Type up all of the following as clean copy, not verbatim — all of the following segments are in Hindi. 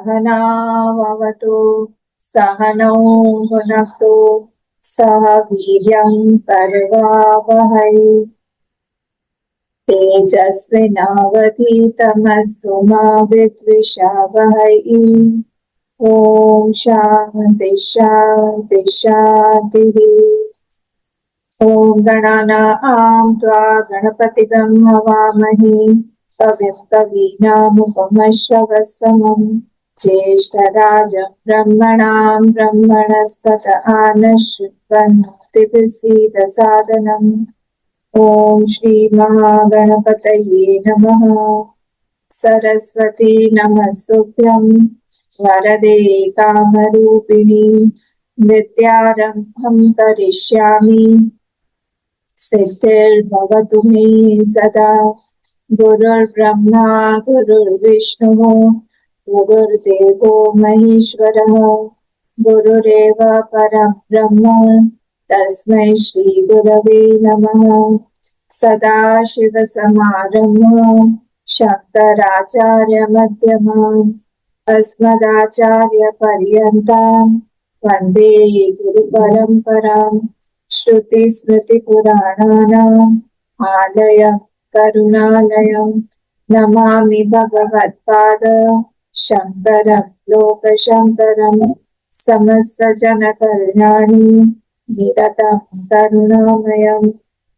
सहनाववतु सहनौ भुनक्तु सह वीर्यं करवावहै तेजस्विनावधीतमस्तु मा विद्विषावहै। ओम शांति शांति शांतिः। ओम गणानां त्वा गणपतिगं हवामहे कविं कवीनामुपमश्रवस्तमम् ज्येष्ठराजं ब्रह्मणां ब्रह्मणस्पत आनश्रुण्वन्नोतिभिः ओम श्री महागणपतये नमः। सरस्वती नमस्तुभ्यं वरदे कामरूपिणी विद्यारम्भं करिष्यामि सिद्धिर्भवतु मे सदा। गुरुर्ब्रह्मा गुरुर्विष्णुः गुरुर्देवो महेश्वरः गुरुरेव परं ब्रह्म तस्मै श्री गुरवे नमः। सदाशिवसमारम्भां शङ्कराचार्यमध्यमाम् अस्मदाचार्यपर्यन्तां वन्दे गुरुपरम्पराम्। श्रुतिस्मृतिपुराणानाम् आलयं करुणालयं नमामि भगवत्पाद शङ्करं लोकशङ्करं समस्तजनकल्याणी निरतं करुणामयं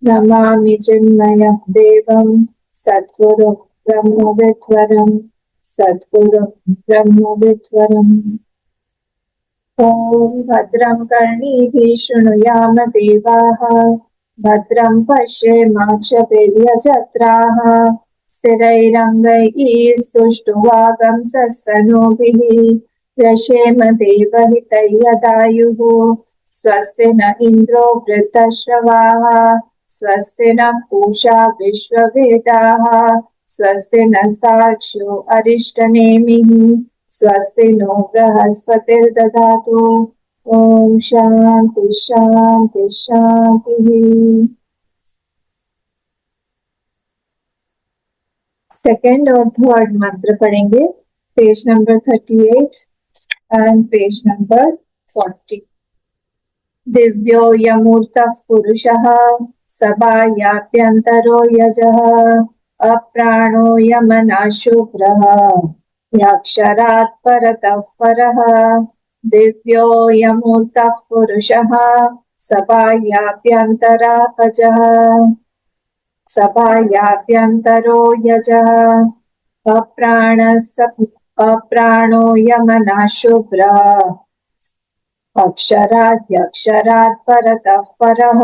नमामि चिन्मयं देवं सद्गुरुं ब्रह्मविद्वरं सद्गुरुं ब्रह्मविद्वरम्। ॐ भद्रं कर्णीभिः शृणुयाम देवाः भद्रं पश्येमाक्षभिर्यजत्राः स्थिरैरङ्गैः स्तुष्टुवागंसस्तनूभिः व्यशेम देवहितं यदायुः। स्वस्ति न इन्द्रो वृद्धश्रवाः स्वस्ति नः पूषा विश्ववेदाः स्वस्ति नस्तार्क्ष्यो अरिष्टनेमिः स्वस्ति नो बृहस्पतिर्दधातु। ओम शांति शांति शांतिः। सेकेंड और थर्ड मंत्र पढ़ेंगे, page number 38 and page number 40। दिव्यो यमूर्तः पुरुषः सभायाभ्यन्तरो यजः अप्राणो यमनः शुभ्रः यक्षरात् परतः परः। दिव्यो यमूर्तः पुरुषः सभायाभ्यन्तरः सभायाभ्यन्तरो यजः अप्राणो यमनः शुभ्रः अक्षरात् यक्षरात् परतः परः।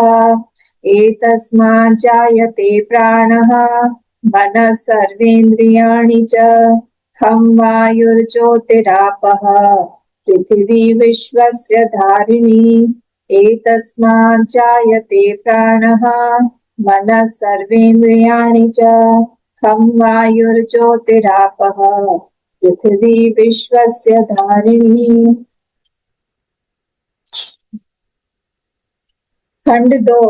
एतस्मात् जायते प्राणः मनः सर्वेन्द्रियाणि च खं वायुर्ज्योतिरापः पृथिवी विश्वस्य धारिणी। एतस्मात् जायते प्राणः मनः सर्वेन्द्रियाणि च खं वायुर्ज्योतिरापः पृथिवी विश्वस्य धारिणी। खंड 2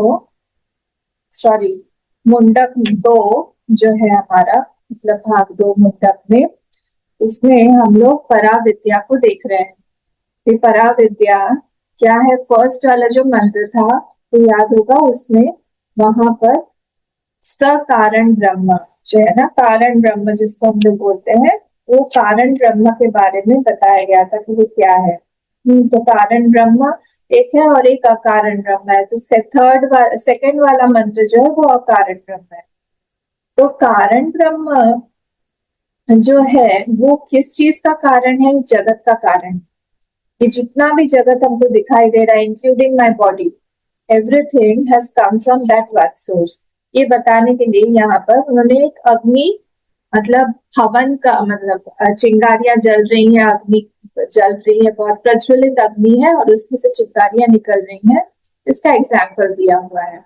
मुंडक 2 जो है हमारा, मतलब भाग 2 मुंडक में, उसमें हम लोग पराविद्या को देख रहे हैं। ये पराविद्या क्या है? फर्स्ट वाला जो मंत्र था तो याद होगा, उसमें वहां पर सकारण ब्रह्म जो है ना, कारण ब्रह्म जिसको हम लोग बोलते हैं, वो कारण ब्रह्म के बारे में बताया गया था कि वो क्या है। तो कारण ब्रह्म एक है और एक अकारण ब्रह्म है। तो सेकंड वाला मंत्र जो है वो अकारण ब्रह्म है। तो कारण ब्रह्म जो है वो किस चीज का कारण है? जगत का कारण। ये जितना भी जगत हमको दिखाई दे रहा है, including my body, everything has come from that one source. ये बताने के लिए यहाँ पर उन्होंने एक अग्नि, मतलब हवन का मतलब चिंगारियां जल रही हैं, अग्नि जल रही है, बहुत प्रज्वलित अग्नि है और उसमें से चिंगारियां निकल रही हैं, इसका एग्जाम्पल दिया हुआ है।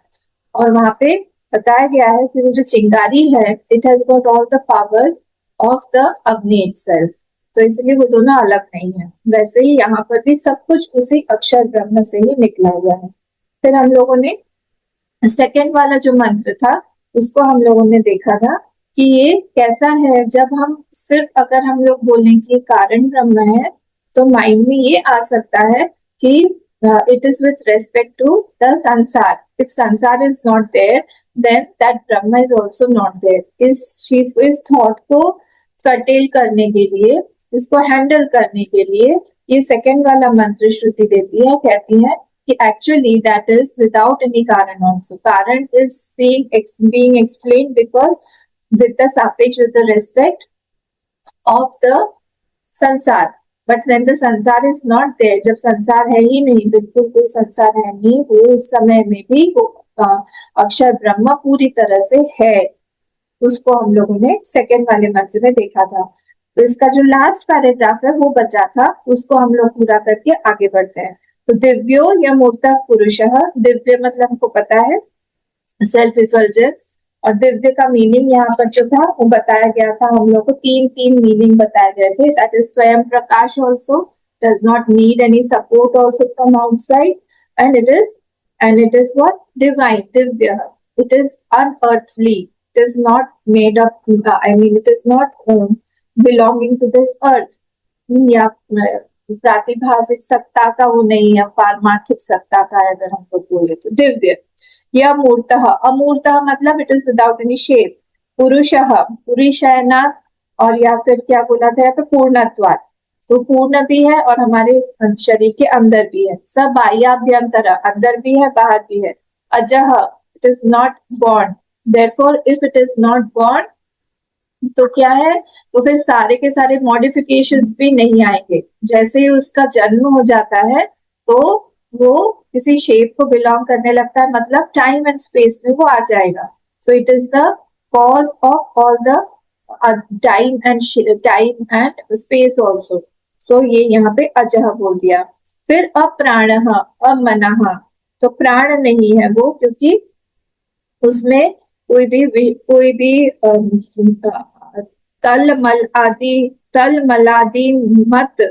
और वहां पे बताया गया है कि वो जो चिंगारी है, it has got all the power of the अग्नि इटसेल्फ, तो इसलिए वो दोनों अलग नहीं है। वैसे ही यहाँ पर भी सब कुछ उसी अक्षर ब्रह्म से ही निकला हुआ है। फिर हम लोगों ने सेकेंड वाला जो मंत्र था उसको हम लोगों ने देखा था कि ये कैसा है। जब हम सिर्फ अगर हम लोग बोलें कि कारण ब्रह्म है तो माइंड में ये आ सकता है कि it is with respect to the samsara. If samsara is not there then that Brahman is also not there. इस चीज को, इस थॉट को कर्टेल करने के लिए, इसको हैंडल करने के लिए ये सेकेंड वाला मंत्र श्रुति देती है, कहती है कि actually that is without any karan also. Karan is being explained because with the sapeksh, with the respect of the sansar. But when the sansar is not there, जब संसार है ही नहीं, बिल्कुल कोई संसार है नहीं, वो उस समय में भी वो अक्षर ब्रह्म पूरी तरह से है। उसको हम लोगों ने सेकेंड वाले मंत्र में देखा था। तो इसका जो लास्ट पैराग्राफ है वो बचा था, उसको हम लोग पूरा करके आगे बढ़ते हैं। तो दिव्यो या मूर्ता पुरुषः, दिव्य मतलब हमको पता है सेल्फ इफल्जेंस, और दिव्य का मीनिंग यहाँ पर जो था वो बताया गया था हम लोग को, तीन मीनिंग बताए गए थे। दैट इज स्वयं प्रकाश also, does not need any support also from outside, and it is what divine, दिव्य, it is unearthly, it is not made up, I mean it is not belonging to this earth, या प्रातिभाषिक सत्ता का वो नहीं है, पारमार्थिक सत्ता का है अगर हम लोग बोले तो। दिव्य या मूर्तः, अमूर्तः मतलब it is without any shape. पुरुषः, पुरुषयनात्, और या फिर क्या बोला था यहाँ पे, पूर्णत्वात्, तो पूर्ण भी है और हमारे शरीर के अंदर भी है। सब बाह्याभ्यंतर, अंदर भी है बाहर भी है। अजः, it is not born, therefore if it is not born तो क्या है, तो फिर सारे के सारे मॉडिफिकेशंस भी नहीं आएंगे। जैसे ही उसका जन्म हो जाता है तो वो किसी शेप को बिलोंग करने लगता है, मतलब टाइम एंड स्पेस में वो आ जाएगा। So it is the cause of all the time and space also. So ये यहाँ पे अजह बोल दिया। फिर अप्राणः, अमनः, तो प्राण नहीं है वो, क्योंकि उसमें कोई भी तल मलादि मत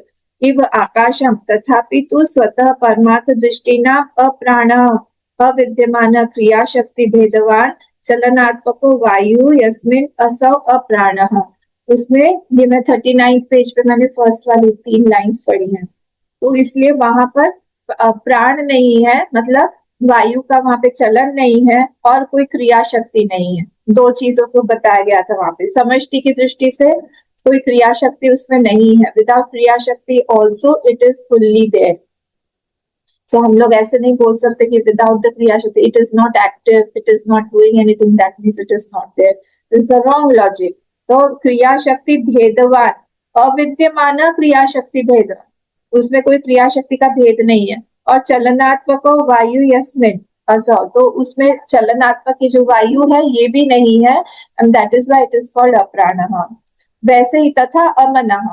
इव आकाशम, तथापि तु स्वतः परमार्थ दृष्टिना अप्राण अविद्यमान क्रिया शक्ति भेदवान चलनात्मको वायु यस्मिन असौ अप्राणः। उसमें ये मैं 39 पेज पे मैंने फर्स्ट वाली 3 लाइंस पढ़ी हैं, तो इसलिए वहां पर प्राण नहीं है, मतलब वायु का वहां पे चलन नहीं है और कोई क्रिया शक्ति नहीं है। दो चीजों को बताया गया था वहां पे। समष्टि की दृष्टि से कोई क्रिया शक्ति उसमें नहीं है, without kriya shakti also it is fully there. तो हम लोग ऐसे नहीं बोल सकते कि without the kriya shakti it is not active, it is not doing anything, that means it is not there. This is the wrong logic. तो क्रिया शक्ति भेदवान, अविद्यमान क्रिया शक्ति भेद, उसमें कोई क्रिया शक्ति का भेद नहीं है। और चलनात्मक वायु यस्मिन असौ, तो उसमें चलनात्मक की जो वायु है ये भी नहीं है, and that is why it is called अप्राणः। वैसे ही तथा अमनः,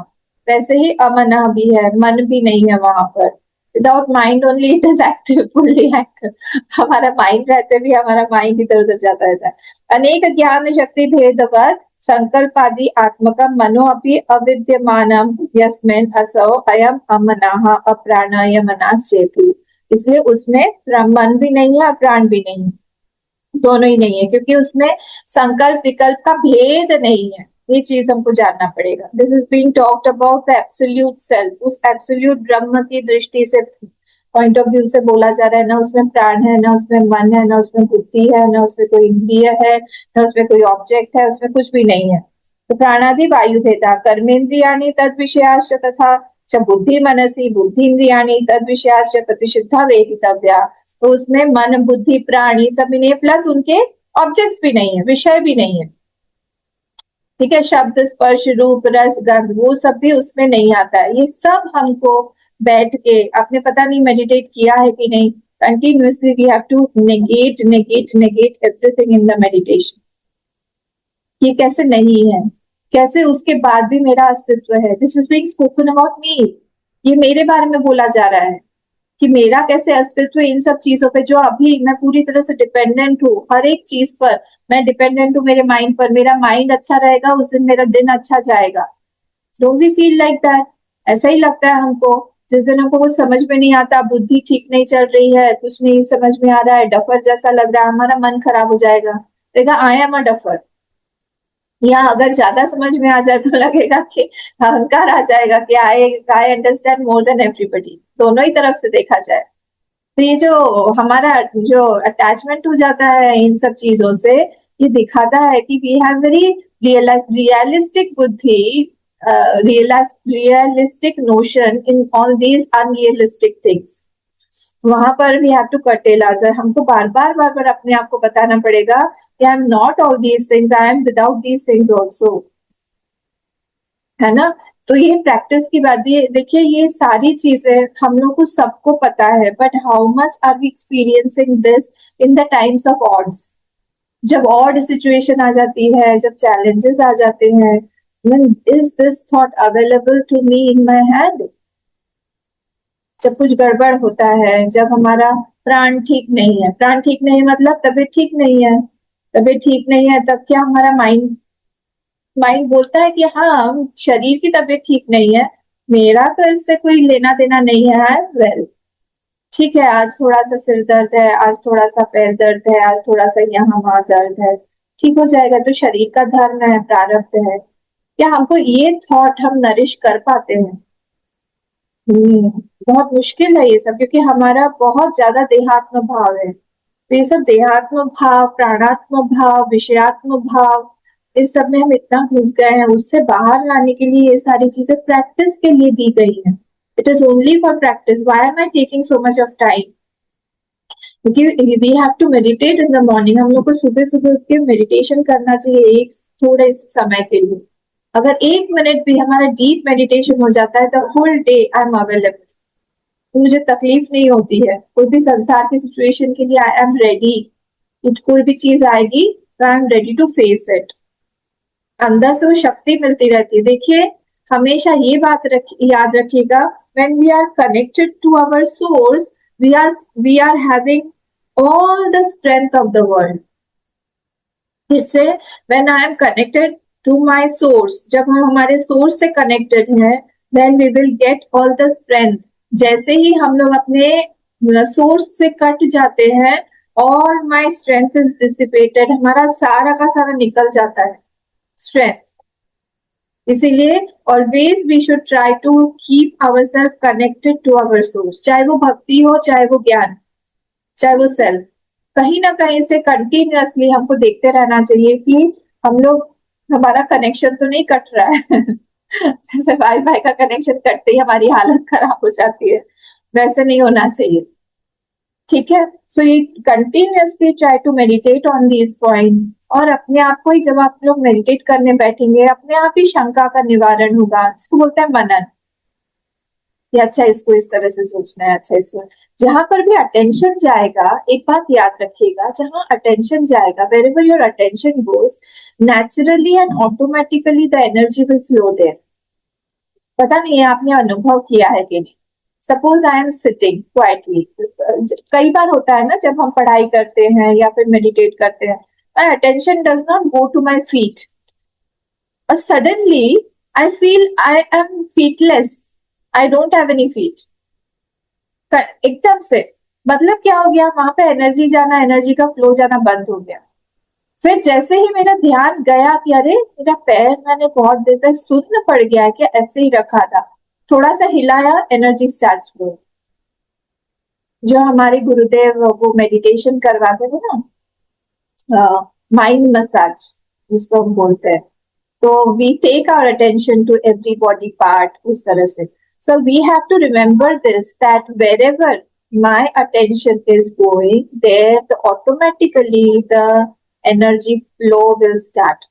वैसे ही अमनः भी है, मन भी नहीं है वहां पर। Without mind only it is active, fully active. हमारा माइंड रहते भी हमारा माइंड इधर उधर जाता रहता है। अनेक ज्ञान शक्ति भेदवत् संकल्पादि आत्मकं मनो अपि अविद्यमानम यस्मिन् असौ अयम अमनः अप्राणय मनश्चेति। इसलिए उसमें मन भी नहीं है और प्राण भी नहीं है, दोनों ही नहीं है, क्योंकि उसमें संकल्प विकल्प का भेद नहीं है। ये चीज हमको जानना पड़ेगा। This is being talked about the absolute self, उस एब्सोल्यूट ब्रह्म की दृष्टि से, पॉइंट ऑफ व्यू से बोला जा रहा है। ना उसमें प्राण है, ना उसमें मन है, ना उसमें बुद्धि है, ना उसमें कोई इंद्रिय है, ना उसमें कोई ऑब्जेक्ट है, उसमें कुछ भी नहीं है। तो प्राणादि वायु भेदा कर्मेन्द्रियाणि तद विषयाश्च तथा च बुद्धि मनसी बुद्धि इंद्रियाणि तद विषयाश्च प्रतिषिद्धा वेदितव्या। तो उसमें मन बुद्धि प्राण ये सब भी नहीं है, प्लस उनके ऑब्जेक्ट्स भी नहीं है, विषय भी नहीं है। ठीक है, शब्द स्पर्श रूप रस गंध वो सब भी उसमें नहीं आता है। ये सब हमको बैठ के, आपने पता नहीं मेडिटेट किया है कि नहीं, continuously we have to negate negate negate everything in the meditation. ये कैसे नहीं है, कैसे उसके बाद भी मेरा अस्तित्व है। This is being spoken about me, ये मेरे बारे में बोला जा रहा है कि मेरा कैसे अस्तित्व इन सब चीजों पे, जो अभी मैं पूरी तरह से डिपेंडेंट हूँ, हर एक चीज पर मैं डिपेंडेंट हूँ मेरे माइंड पर। मेरा माइंड अच्छा रहेगा उस दिन मेरा दिन अच्छा जाएगा। Don't we feel like that? ऐसा ही लगता है हमको। जिस दिन हमको कुछ समझ में नहीं आता, बुद्धि ठीक नहीं चल रही है, कुछ नहीं समझ में आ रहा है, डफर जैसा लग रहा है, हमारा मन खराब हो जाएगा, देखा आई एम अ डफर। या अगर ज्यादा समझ में आ जाए तो लगेगा कि अहंकार आ जाएगा कि I understand more than everybody, दोनों ही तरफ से देखा जाए। तो ये जो हमारा जो अटैचमेंट हो जाता है इन सब चीजों से, ये दिखाता है कि वी हैव वेरी रियलिस्टिक बुद्धि, realistic notion in all these unrealistic things. वहां पर वी हैव टू कर्टेलाइज, हमको बार बार अपने आप को बताना पड़ेगा कि I am not all these things, I am without these things also, है ना। तो ये प्रैक्टिस की बात, ये देखिए ये सारी चीजें हम लोग को सबको पता है, but how much are we experiencing this in the times of odds, जब ऑड सिचुएशन आ जाती है, जब चैलेंजेस आ जाते हैं, when is this thought available to me in my hand? जब कुछ गड़बड़ होता है, जब हमारा प्राण ठीक नहीं है, प्राण ठीक नहीं मतलब तबीयत ठीक नहीं है, तबीयत ठीक नहीं है तब क्या हमारा माइंड माइंड बोलता है कि हाँ शरीर की तबीयत ठीक नहीं है, मेरा तो इससे कोई लेना देना नहीं है, वेल ठीक है, आज थोड़ा सा सिर दर्द है, आज थोड़ा सा पैर दर्द है, आज थोड़ा सा यहाँ वहां दर्द है, ठीक हो जाएगा, तो शरीर का धर्म है, प्रारब्ध है। क्या हमको ये थॉट हम नरिश कर पाते हैं? हम्म, बहुत मुश्किल है ये सब, क्योंकि हमारा बहुत ज्यादा देहात्म भाव है। तो ये सब देहात्म भाव, प्राणात्म भाव, विषयात्म भाव, इस सब में हम इतना घुस गए हैं, उससे बाहर लाने के लिए ये सारी चीजें प्रैक्टिस के लिए दी गई है। It is only for practice. Why am I taking so much of time? क्योंकि we have to meditate in the morning, हम लोग को सुबह सुबह उठ के मेडिटेशन करना चाहिए एक थोड़े समय के लिए। अगर 1 मिनट भी हमारा डीप मेडिटेशन हो जाता है तो full day I am available, मुझे तकलीफ नहीं होती है, कोई भी संसार की सिचुएशन के लिए आई एम रेडी, कोई भी चीज आएगी तो I am ready to face it. अंदर से वो शक्ति मिलती रहती है। देखिए हमेशा ये बात याद रखिएगा, when we are connected to our source, we are having all the strength of the world. फिर से, when I am connected to my source, जब हम हमारे सोर्स से कनेक्टेड हैं, then we will get all the strength. जैसे ही हम लोग अपने सोर्स से कट जाते हैं, all my strength is dissipated, हमारा सारा का सारा निकल जाता है स्ट्रेंथ। इसीलिए always we should try to keep our self connected to our source, चाहे वो भक्ति हो, चाहे वो ज्ञान, चाहे वो सेल्फ, कहीं ना कहीं से कंटिन्यूअसली हमको देखते रहना चाहिए कि हम लोग, हमारा कनेक्शन तो नहीं कट रहा है। जैसे वाईफाई का कनेक्शन कटते ही हमारी हालत खराब हो जाती है, वैसे नहीं होना चाहिए। ठीक है, सो ये continuously try to meditate on these points, और अपने आप को ही जब आप लोग मेडिटेट करने बैठेंगे, अपने आप ही शंका का निवारण होगा। इसको बोलते हैं मनन, कि अच्छा इसको इस तरह से सोचना है, अच्छा इसको, जहां पर भी अटेंशन जाएगा, एक बात याद रखिएगा, जहां अटेंशन जाएगा, wherever your attention goes, naturally and automatically the energy will flow there। पता नहीं है आपने अनुभव किया है कि नहीं। Suppose I am sitting quietly, कई बार होता है ना जब हम पढ़ाई करते हैं या फिर मेडिटेट करते हैं, my attention does not go to my feet, और suddenly I feel I am feetless, I don't have any feet, एकदम से। मतलब क्या हो गया, वहां पे एनर्जी जाना, एनर्जी का फ्लो जाना बंद हो गया। फिर जैसे ही मेरा ध्यान गया कि अरे मेरा पैर मैंने बहुत देर तक शून्य पड़ गया है, क्या ऐसे ही रखा था, थोड़ा सा हिलाया, एनर्जी स्टार्ट फ्लो। जो हमारे गुरुदेव वो मेडिटेशन करवाते थे ना, माइंड मसाज जिसको हम बोलते हैं, तो we take our attention to every body part, उस तरह से। So we have to remember this, that wherever my attention is going there, the automatically the energy flow will start।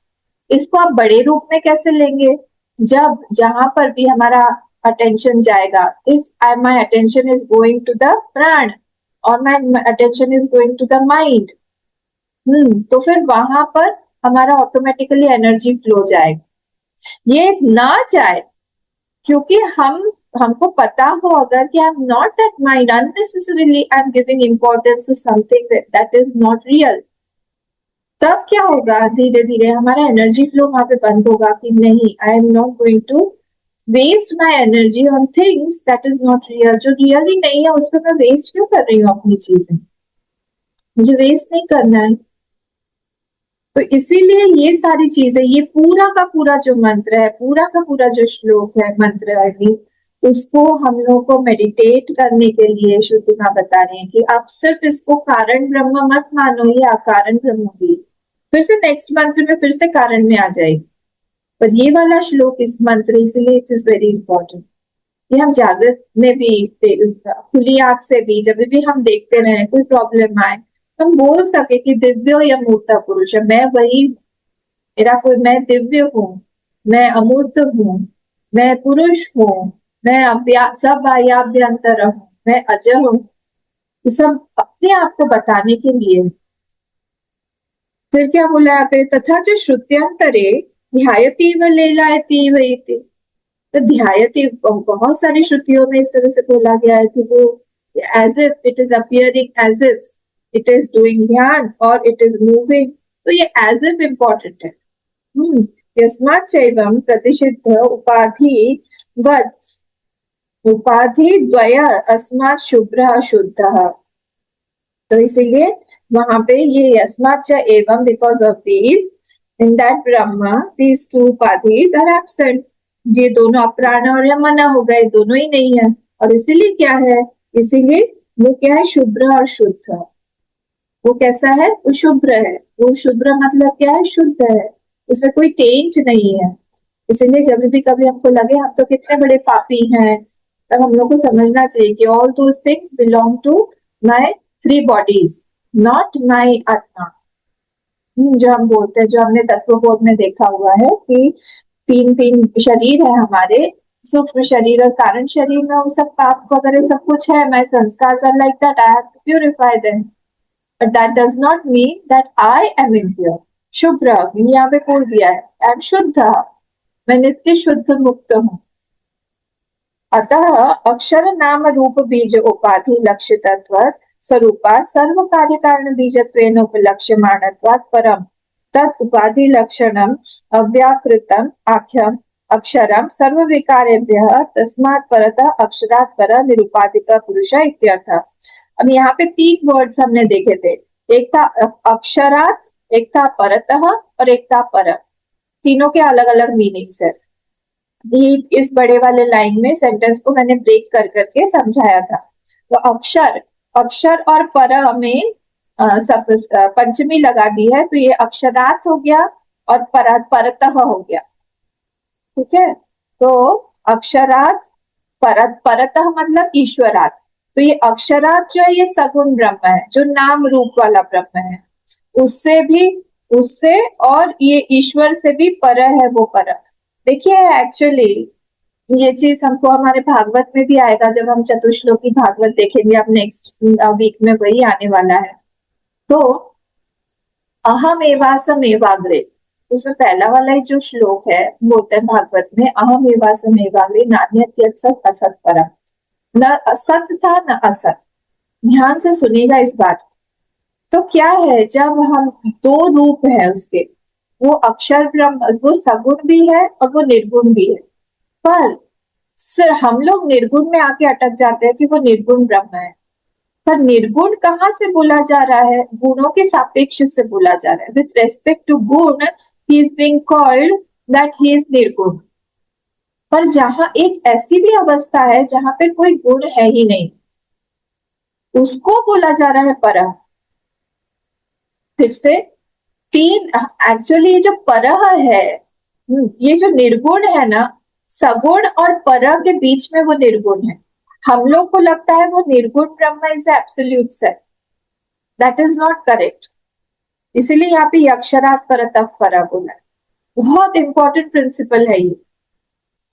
इसको आप बड़े रूप में कैसे लेंगे? जब जहां पर भी हमारा अटेंशन जाएगा, if my attention is going to the प्राण और my attention is going to the mind, तो फिर वहां पर हमारा ऑटोमेटिकली एनर्जी फ्लो जाएगा। ये ना जाए, क्योंकि हमको पता हो अगर कि I am not that mind, unnecessarily I am giving importance to something that is not real, तब क्या होगा, धीरे धीरे हमारा एनर्जी फ्लो वहां पे बंद होगा कि नहीं, I am not going to waste my energy on things that is not real. जो रियल ही नहीं है उस पर मैं वेस्ट क्यों कर रही हूँ अपनी चीजें, मुझे वेस्ट नहीं करना है। तो इसीलिए ये सारी चीजें, ये पूरा का पूरा जो मंत्र है, पूरा का पूरा जो श्लोक है, मंत्र है, उसको हम लोग को मेडिटेट करने के लिए श्रुति माँ बता रही है कि आप सिर्फ इसको कारण ब्रह्म मत मानो, ये अकारण ब्रह्म भी। फिर से नेक्स्ट मंत्र में फिर से कारण में आ जाएगी, पर ये वाला श्लोक इस मंत्र, इसलिए इट इज वेरी इंपॉर्टेंट कि हम जागृत में भी, खुली आंख से भी, जब भी हम देखते रहे कोई प्रॉब्लम आए, हम बोल सके कि दिव्य या मूर्त पुरुष है, मैं वही, मेरा कोई, मैं दिव्य हूँ, मैं अमूर्त हूँ, मैं पुरुष हूँ, मैं सब बाह्याभ्यंतर हूँ, मैं अजय हूँ। ये सब अपने आप को बताने के लिए। फिर क्या बोला यहाँ पे, तथा जो श्रुत्यंतरे ध्यायतीव लीलायतीव इति। तो ध्यायती बहुत सारी श्रुतियों में इस तरह से बोला गया है कि वो as if it is appearing, as if it is doing dhyana, और इट इज मूविंग। तो ये एज इफ इम्पोर्टेंट है। यस्मात् चैवं प्रतिषिद्ध उपाधि वद उपाधि द्वय अस्मात् शुभ्रः शुद्धः। तो इसीलिए वहां पे ये यस्मात् च एवं, because of these, in that Brahma these two उपाधिज आर एब्सेंट। ये दोनों अप्राण और यमना हो गए, दोनों ही नहीं है। और इसीलिए क्या है, इसीलिए वो क्या है, शुभ्र और शुद्ध। वो कैसा है, वो शुभ्र है। वो शुभ्र मतलब क्या है, शुद्ध है, उसमें कोई टेंट नहीं है। इसलिए जब भी कभी हमको लगे हम तो कितने बड़े पापी हैं, तब हम लोग को समझना चाहिए कि all those things belong to my three bodies, not my atma. जो हम बोलते हैं, जो हमने तत्वबोध में देखा हुआ है कि तीन तीन शरीर है हमारे, सूक्ष्म शरीर और कारण शरीर में वो सब पाप वगैरह सब कुछ है। माय संस्कार्स are like that, I have to purify them, but that does not mean that I am impure. शुभ्र यहाँ पे बोल दिया है, आई एम शुद्ध, मैं नित्य शुद्ध मुक्त हूँ। अतः अक्षर नाम रूप बीज उपाधि लक्षितत्व स्वरूपात् सर्व कार्य कारण बीजत्वेन उपलक्ष्यमाणत्वात् परम तत् उपाधि लक्षणम अव्याकृतम आख्यम अक्षरम सर्व विकारेभ्यः तस्मात् परतः अक्षरात् पर निरुपाधिक पुरुष इत्यर्थ। अब यहाँ पे तीन वर्ड्स हमने देखे थे, एक था अक्षरात्, एक था परतः और एक था पर। तीनों के अलग अलग मीनिंग्स है। इस बड़े वाले लाइन में सेंटेंस को मैंने ब्रेक कर करके समझाया था। तो अक्षर, अक्षर और पर में सब पंचमी लगा दी है, तो ये अक्षरात् हो गया और परतः हो गया। ठीक है, तो अक्षरात्, परतः मतलब ईश्वरात्। तो ये अक्षरात् जो है ये सगुण ब्रह्म है, जो नाम रूप वाला ब्रह्म है, उससे भी, उससे और ये ईश्वर से भी पर है वो पर। देखिए एक्चुअली ये चीज हमको हमारे भागवत में भी आएगा, जब हम चतुश्लोकी भागवत देखेंगे, अब नेक्स्ट वीक में वही आने वाला है। तो अहम एवासम एवाग्रे, उसमें पहला वाला ही जो श्लोक है बोलते हैं भागवत में, अहम एवासम एवाग्रे नान्यत् यत् सत् असत् परम्। न असत था न असत। ध्यान से सुनिएगा इस बात को। तो क्या है, जब हम दो रूप है उसके, वो अक्षर ब्रह्म, वो सगुण भी है और वो निर्गुण भी है, पर सर हम लोग निर्गुण में आके अटक जाते हैं कि वो निर्गुण ब्रह्म है। पर निर्गुण कहाँ से बोला जा रहा है, गुणों के सापेक्ष से बोला जा रहा है। विथ रेस्पेक्ट टू गुण he is being called that he is निर्गुण। पर जहां एक ऐसी भी अवस्था है जहां पर कोई गुण है ही नहीं, उसको बोला जा रहा है पर। फिर से तीन, एक्चुअली ये जो परह है, ये जो निर्गुण है ना, सगुण और परह के बीच में वो निर्गुण है। हम लोग को लगता है वो निर्गुण Brahman is absolute self, that is not correct. इसीलिए यहाँ पे अक्षरात् परतः परा बोला है। बहुत इंपॉर्टेंट प्रिंसिपल है ये।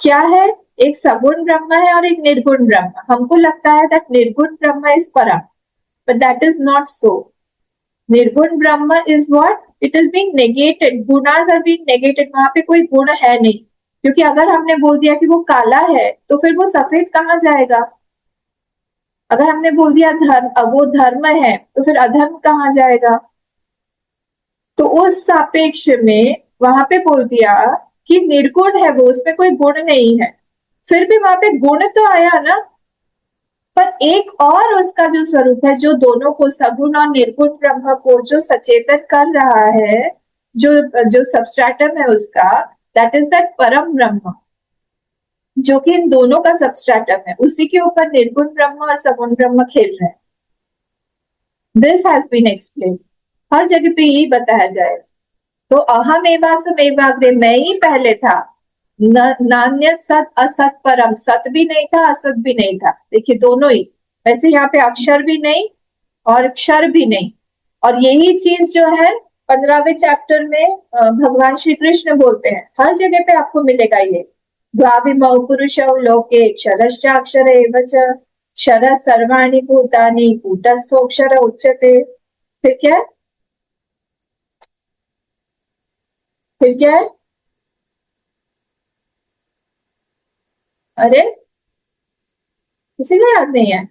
क्या है, एक सगुण ब्रह्म है और एक निर्गुण ब्रह्म। हमको लगता है दैट निर्गुण Brahman is para, but that is not so. Nirguna Brahman is what, it is being negated, gunas are being negated. वहां पे कोई गुण है नहीं, क्योंकि अगर हमने बोल दिया कि वो काला है तो फिर वो सफेद कहाँ जाएगा। अगर हमने बोल दिया धर्म, वो धर्म है, तो फिर अधर्म कहाँ जाएगा। तो उस सापेक्ष में वहां पे बोल दिया कि निर्गुण है वो, उसमें कोई गुण नहीं है। फिर भी वहां पे गुण तो आया ना, पर एक और उसका जो स्वरूप है, जो दोनों को, सगुण और निर्गुण ब्रह्म को जो सचेतन कर रहा है, जो जो सबस्ट्रेटम है उसका, दैट इज दैट परम ब्रह्म, जो कि इन दोनों का सबस्ट्रेटम है, उसी के ऊपर निर्गुण ब्रह्म और सगुण ब्रह्म खेल रहे हैं। दिस हैज बीन एक्सप्लेन, हर जगह पे यही बताया जाए। तो अहम एवासम एवाग्रे, मैं ही पहले था, नान्यत सत असत परम, सत भी नहीं था असत भी नहीं था, देखिए दोनों ही। वैसे यहाँ पे अक्षर भी नहीं और क्षर भी नहीं, और यही चीज जो है 15वें चैप्टर में भगवान श्री कृष्ण बोलते हैं, हर जगह पे आपको मिलेगा ये। द्वाविमौ पुरुषौ लोके क्षरश्चाक्षर एव च, क्षरः सर्वाणि भूतानि कूटस्थोऽक्षर उच्यते। फिर क्या है, फिर क्या है, अरे किसी को याद नहीं है?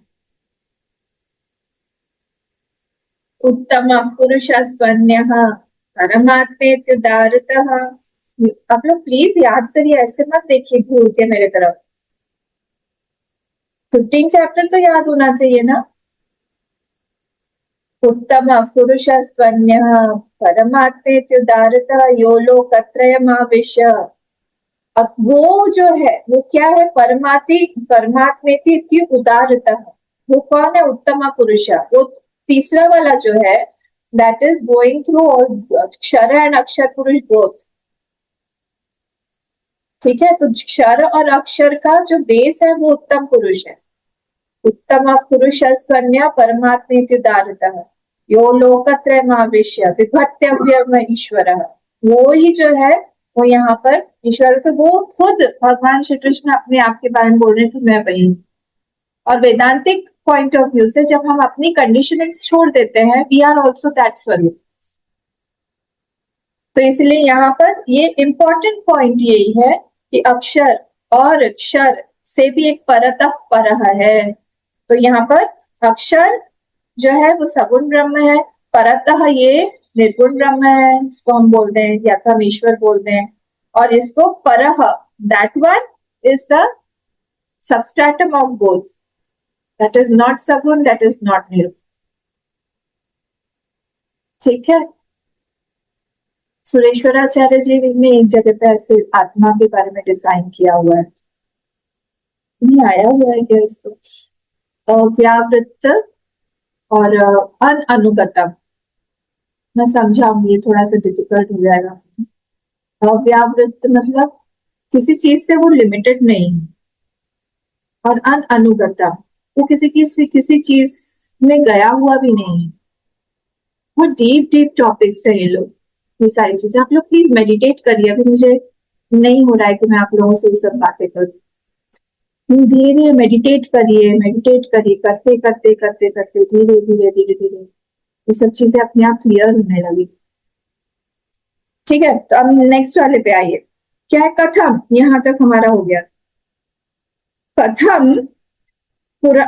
उत्तम पुरुषस्त्वन्यः परमात्मेत्युदारतः। आप लोग प्लीज याद करिए, ऐसे मत देखिए घूर के मेरे तरफ। 15 चैप्टर तो याद होना चाहिए ना। उत्तम पुरुषस्त्वन्यः परमात्मेत्युदारतः यो लोकत्रयमाविश्य। अब वो जो है वो क्या है, परमात्मेति उदारतः, वो कौन है, उत्तम पुरुष, वो तीसरा वाला जो है, that is going through all क्षर एंड अक्षर पुरुष बोथ। ठीक है, तो क्षर और अक्षर का जो बेस है वो उत्तम पुरुष है। उत्तम पुरुषस्त्वन्य परमात्मेति उदारतः यो लोकत्रयमाविश्य बिभर्त्यव्यम ईश्वरः। वो ही जो है वो यहाँ पर ईश्वर, तो वो खुद भगवान श्री कृष्ण अपने आप के बारे में बोल रहे हैं कि मैं वही हूँ। और वेदांतिक पॉइंट ऑफ व्यू से जब हम अपनी कंडीशनिंग्स छोड़ देते हैं, वी आर ऑल्सो दैट स्वरूप। तो इसलिए यहाँ पर ये इंपॉर्टेंट पॉइंट यही है कि अक्षर और क्षर से भी एक परतः परह है। तो यहाँ पर अक्षर जो है वो सगुण ब्रह्म है, परतः ये निर्गुण ब्रह्म है, इसको हम बोल रहे हैं या तो हम ईश्वर बोल रहे हैं, और इसको परह, that one is the substratum of both, that is not सगुण, दैट इज नॉट निर्गुण। ठीक है, सुरेश्वराचार्य जी ने एक जगह पे ऐसे आत्मा के बारे में डिफाइन किया हुआ है, नहीं आया हुआ है क्या इसको, व्यावृत्त और अनुगतम। मैं समझाऊंगी, थोड़ा सा डिफिकल्ट हो जाएगा। व्यावृत्त मतलब किसी चीज से वो लिमिटेड नहीं, और अनुगतम वो किसी चीज में गया हुआ भी नहीं। वो डीप डीप टॉपिक्स है ये लोग, ये सारी चीजें। आप लोग प्लीज मेडिटेट करिए, अभी मुझे नहीं हो रहा है कि मैं आप लोगों से ये सब बातें करूं। धीरे धीरे मेडिटेट करिए, मेडिटेट करिए, करते करते करते करते धीरे धीरे धीरे धीरे ये सब चीजें अपने आप क्लियर होने लगी। ठीक है, तो अब नेक्स्ट वाले पे आइए, क्या है कथम, यहां तक हमारा हो गया। कथम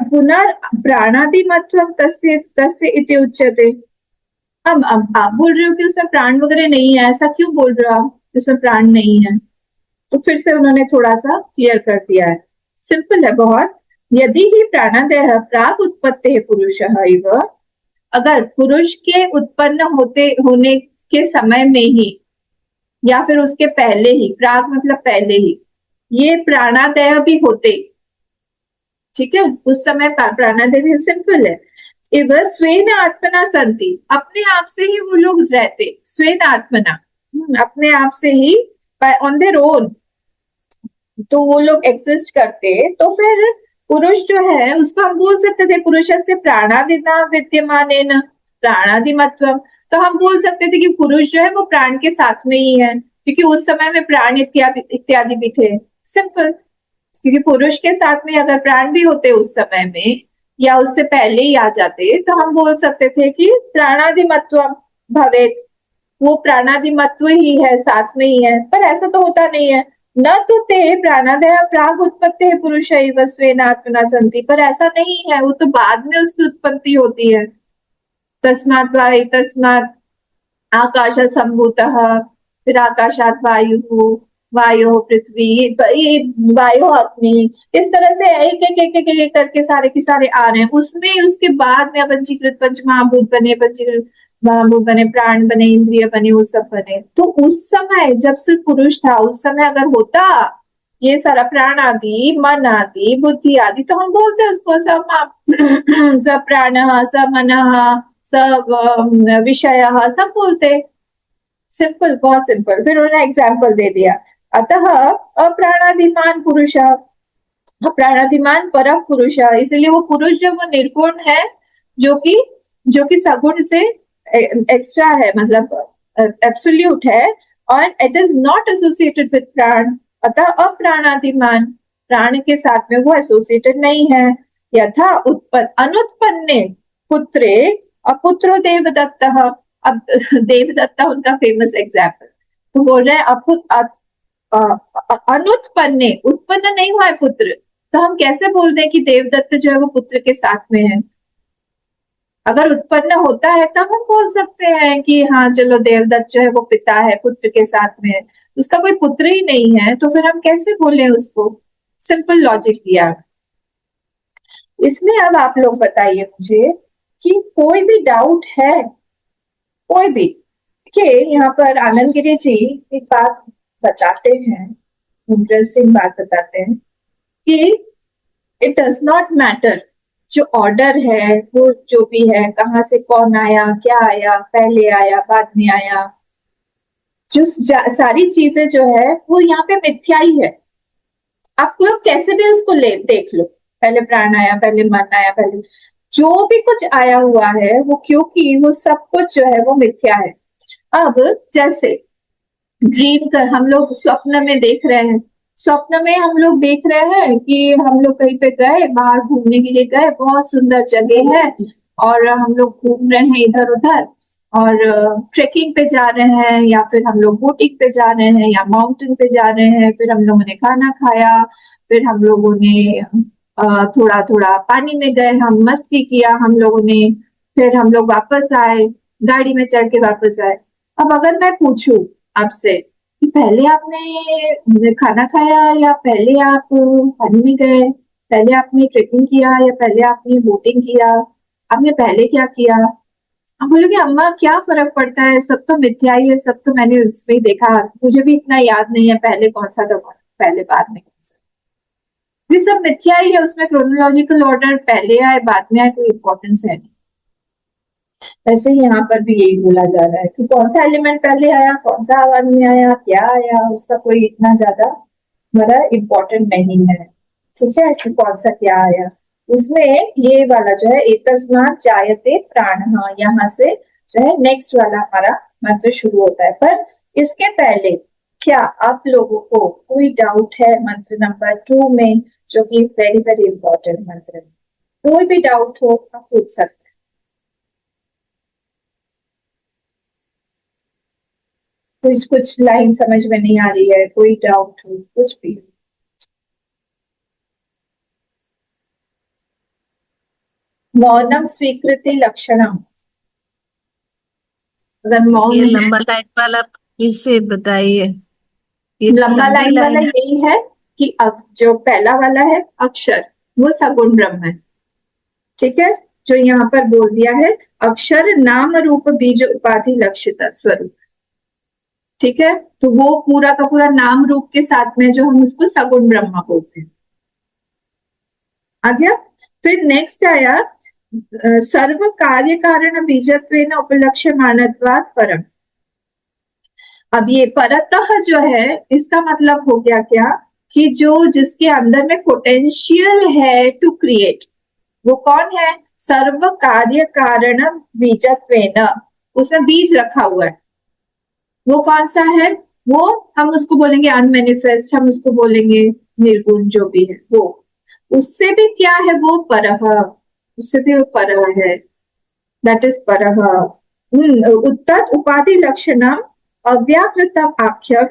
पुनर्प्राणादिमत्वं तस्य तस्य इति उच्यते। अब आप बोल रहे हो कि उसमें प्राण वगैरह नहीं है, ऐसा क्यों बोल रहे हो आप, उसमें प्राण नहीं है? तो फिर से उन्होंने थोड़ा सा क्लियर कर दिया है, सिंपल है बहुत। यदि ही प्राणादेह प्राग उत्पत्ति पुरुषः इव, अगर पुरुष के उत्पन्न होने के समय में ही या फिर उसके पहले ही, प्राग मतलब पहले ही, ये प्राणादेह भी होते, ठीक है, उस समय प्राणादेह भी, सिंपल है। इव स्वेन आत्मना संति, अपने आप से ही वो लोग रहते, स्वेन आत्मना, अपने आप से ही, ऑन देयर ओन, तो वो लोग एग्जिस्ट करते। तो फिर पुरुष जो है उसको हम बोल सकते थे पुरुषस्य प्राणादिना विद्यमानेन प्राणादिमत्वम, तो हम बोल सकते थे कि पुरुष जो है वो प्राण के साथ में ही है, क्योंकि उस समय में प्राण इत्यादि इत्यादि भी थे, सिंपल। क्योंकि पुरुष के साथ में अगर प्राण भी होते उस समय में या उससे पहले ही आ जाते, तो हम बोल सकते थे कि प्राणादिमत्वम भवेत, वो प्राणादिमत्व ही है, साथ में ही है। पर ऐसा तो होता नहीं है, न तो ते प्राणादय प्राग उत्पत्ति है पुरुष स्वेनात्मना संति, पर ऐसा नहीं है, वो तो बाद में उसकी उत्पत्ति होती है। तस्मात् वायु तस्मात् आकाश संभूतः, फिर आकाशात वायु, वायु पृथ्वी, वायु अग्नि, इस तरह से एक एक एक एक एक करके सारे के सारे आ रहे हैं। उसमें उसके बाद में पंचीकृत पंच महाभूत बने, पंचीकृत वो बने, प्राण बने, इंद्रिय बने, वो सब बने। तो उस समय जब सिर्फ पुरुष था, उस समय अगर होता ये सारा प्राण आदि, मन आदि, बुद्धि आदि, तो हम बोलते उसको सब सब प्राण, सब मन, सब विषय, सब बोलते। सिंपल, बहुत सिंपल। फिर उन्होंने एग्जाम्पल दे दिया, अतः अप्राणादिमान पुरुष, प्राणादिमान पर पुरुष, इसलिए वो पुरुष जो वो निर्गुण है, जो कि सगुण से एक्स्ट्रा है, मतलब एब्सोल्यूट है, और it is not associated with प्राण, अतः अप्राणादिमान, प्राण के साथ में वो एसोसिएटेड नहीं है। यथा अनुत्पन्ने पुत्रे अपुत्रो देवदत्त। अब देवदत्त उनका फेमस एग्जाम्पल। तो बोल रहे हैं अनुत्पन्ने, उत्पन्न नहीं हुआ है पुत्र, तो हम कैसे बोल दें कि देवदत्त जो है वो पुत्र के साथ में है? अगर उत्पन्न होता है तब हम बोल सकते हैं कि हाँ चलो देवदत्त जो है वो पिता है, पुत्र के साथ में है। उसका कोई पुत्र ही नहीं है, तो फिर हम कैसे बोले उसको? सिंपल लॉजिक दिया। इसमें अब आप लोग बताइए मुझे कि कोई भी डाउट है, कोई भी, कि यहाँ पर आनंद गिरी जी एक बात बताते हैं, इंटरेस्टिंग बात बताते हैं कि इट डज नॉट मैटर जो ऑर्डर है, वो जो भी है, कहाँ से कौन आया, क्या आया, पहले आया, बाद में आया, जो सारी चीजें जो है वो यहाँ पे मिथ्या ही है। आप लोग कैसे भी उसको ले देख लो, पहले प्राण आया, पहले मन आया, पहले जो भी कुछ आया हुआ है वो, क्योंकि वो सब कुछ जो है वो मिथ्या है। अब जैसे ड्रीम कर, हम लोग स्वप्न में देख रहे हैं, स्वप्न में हम लोग देख रहे हैं कि हम लोग कहीं पे गए, बाहर घूमने के लिए गए, बहुत सुंदर जगह है, और हम लोग घूम रहे हैं इधर उधर, और ट्रेकिंग पे जा रहे हैं, या फिर हम लोग बोटिंग पे जा रहे हैं, या माउंटेन पे जा रहे हैं, फिर हम लोगों ने खाना खाया, फिर हम लोगों ने थोड़ा थोड़ा पानी में गए, हम मस्ती किया हम लोगों ने, फिर हम लोग वापस आए, गाड़ी में चढ़ के वापस आए। अब अगर मैं पूछूं आपसे कि पहले आपने खाना खाया, या पहले आप पानी में गए, पहले आपने ट्रेकिंग किया, या पहले आपने बोटिंग किया, आपने पहले क्या किया? हम बोलोगे अम्मा क्या फर्क पड़ता है, सब तो मिथ्या ही है, सब तो मैंने उसमें ही देखा, मुझे भी इतना याद नहीं है पहले कौन सा था, पहले बाद में कौन सा। ये सब मिथ्या ही है, उसमें क्रोनोलॉजिकल ऑर्डर पहले आए बाद में आए कोई इंपॉर्टेंस है नहीं। वैसे ही यहाँ पर भी यही बोला जा रहा है कि कौन सा एलिमेंट पहले आया, कौन सा बाद में आया, क्या आया, उसका कोई इतना ज्यादा बड़ा इम्पोर्टेंट नहीं है। ठीक है, कि कौन सा क्या आया। उसमें ये वाला जो है एतस्मात् जायते प्राणः, यहाँ से जो है नेक्स्ट वाला हमारा मंत्र शुरू होता है। पर इसके पहले क्या आप लोगों को कोई डाउट है मंत्र नंबर 2 में, जो कि वेरी वेरी इंपॉर्टेंट मंत्र है? कोई भी डाउट हो आप पूछ सकते हैं। कुछ कुछ लाइन समझ में नहीं आ रही है, कोई डाउट हो, कुछ भी। मौनम स्वीकृति लक्षणम, अगर मौन ये है, लंबा लाइन वाला फिर से बताइए, ये जो लंबा लंबी लाइन वाला लाइन है। यही है कि जो पहला वाला है अक्षर, वो सगुण ब्रह्म है। ठीक है, जो यहाँ पर बोल दिया है, अक्षर नाम रूप बीज उपाधि लक्षित स्वरूप। ठीक है, तो वो पूरा का पूरा नाम रूप के साथ में जो हम उसको सगुण ब्रह्म बोलते हैं। आ गया। फिर नेक्स्ट आया सर्व कार्य कारण बीजत्वेन उपलक्ष्य मानत्वात् परम। अब ये परतः जो है, इसका मतलब हो गया क्या, कि जो जिसके अंदर में पोटेंशियल है टू क्रिएट, वो कौन है? सर्व कार्य कारण बीजत्वेन, उसमें बीज रखा हुआ है। वो कौन सा है? वो हम उसको बोलेंगे अनमेनिफेस्ट, हम उसको बोलेंगे निर्गुण, जो भी है वो। उससे भी क्या है वो? परह, उससे भी वो परह है, दैट इज परह। उत्तत उपाधि लक्षणम अव्याकृतम आख्यम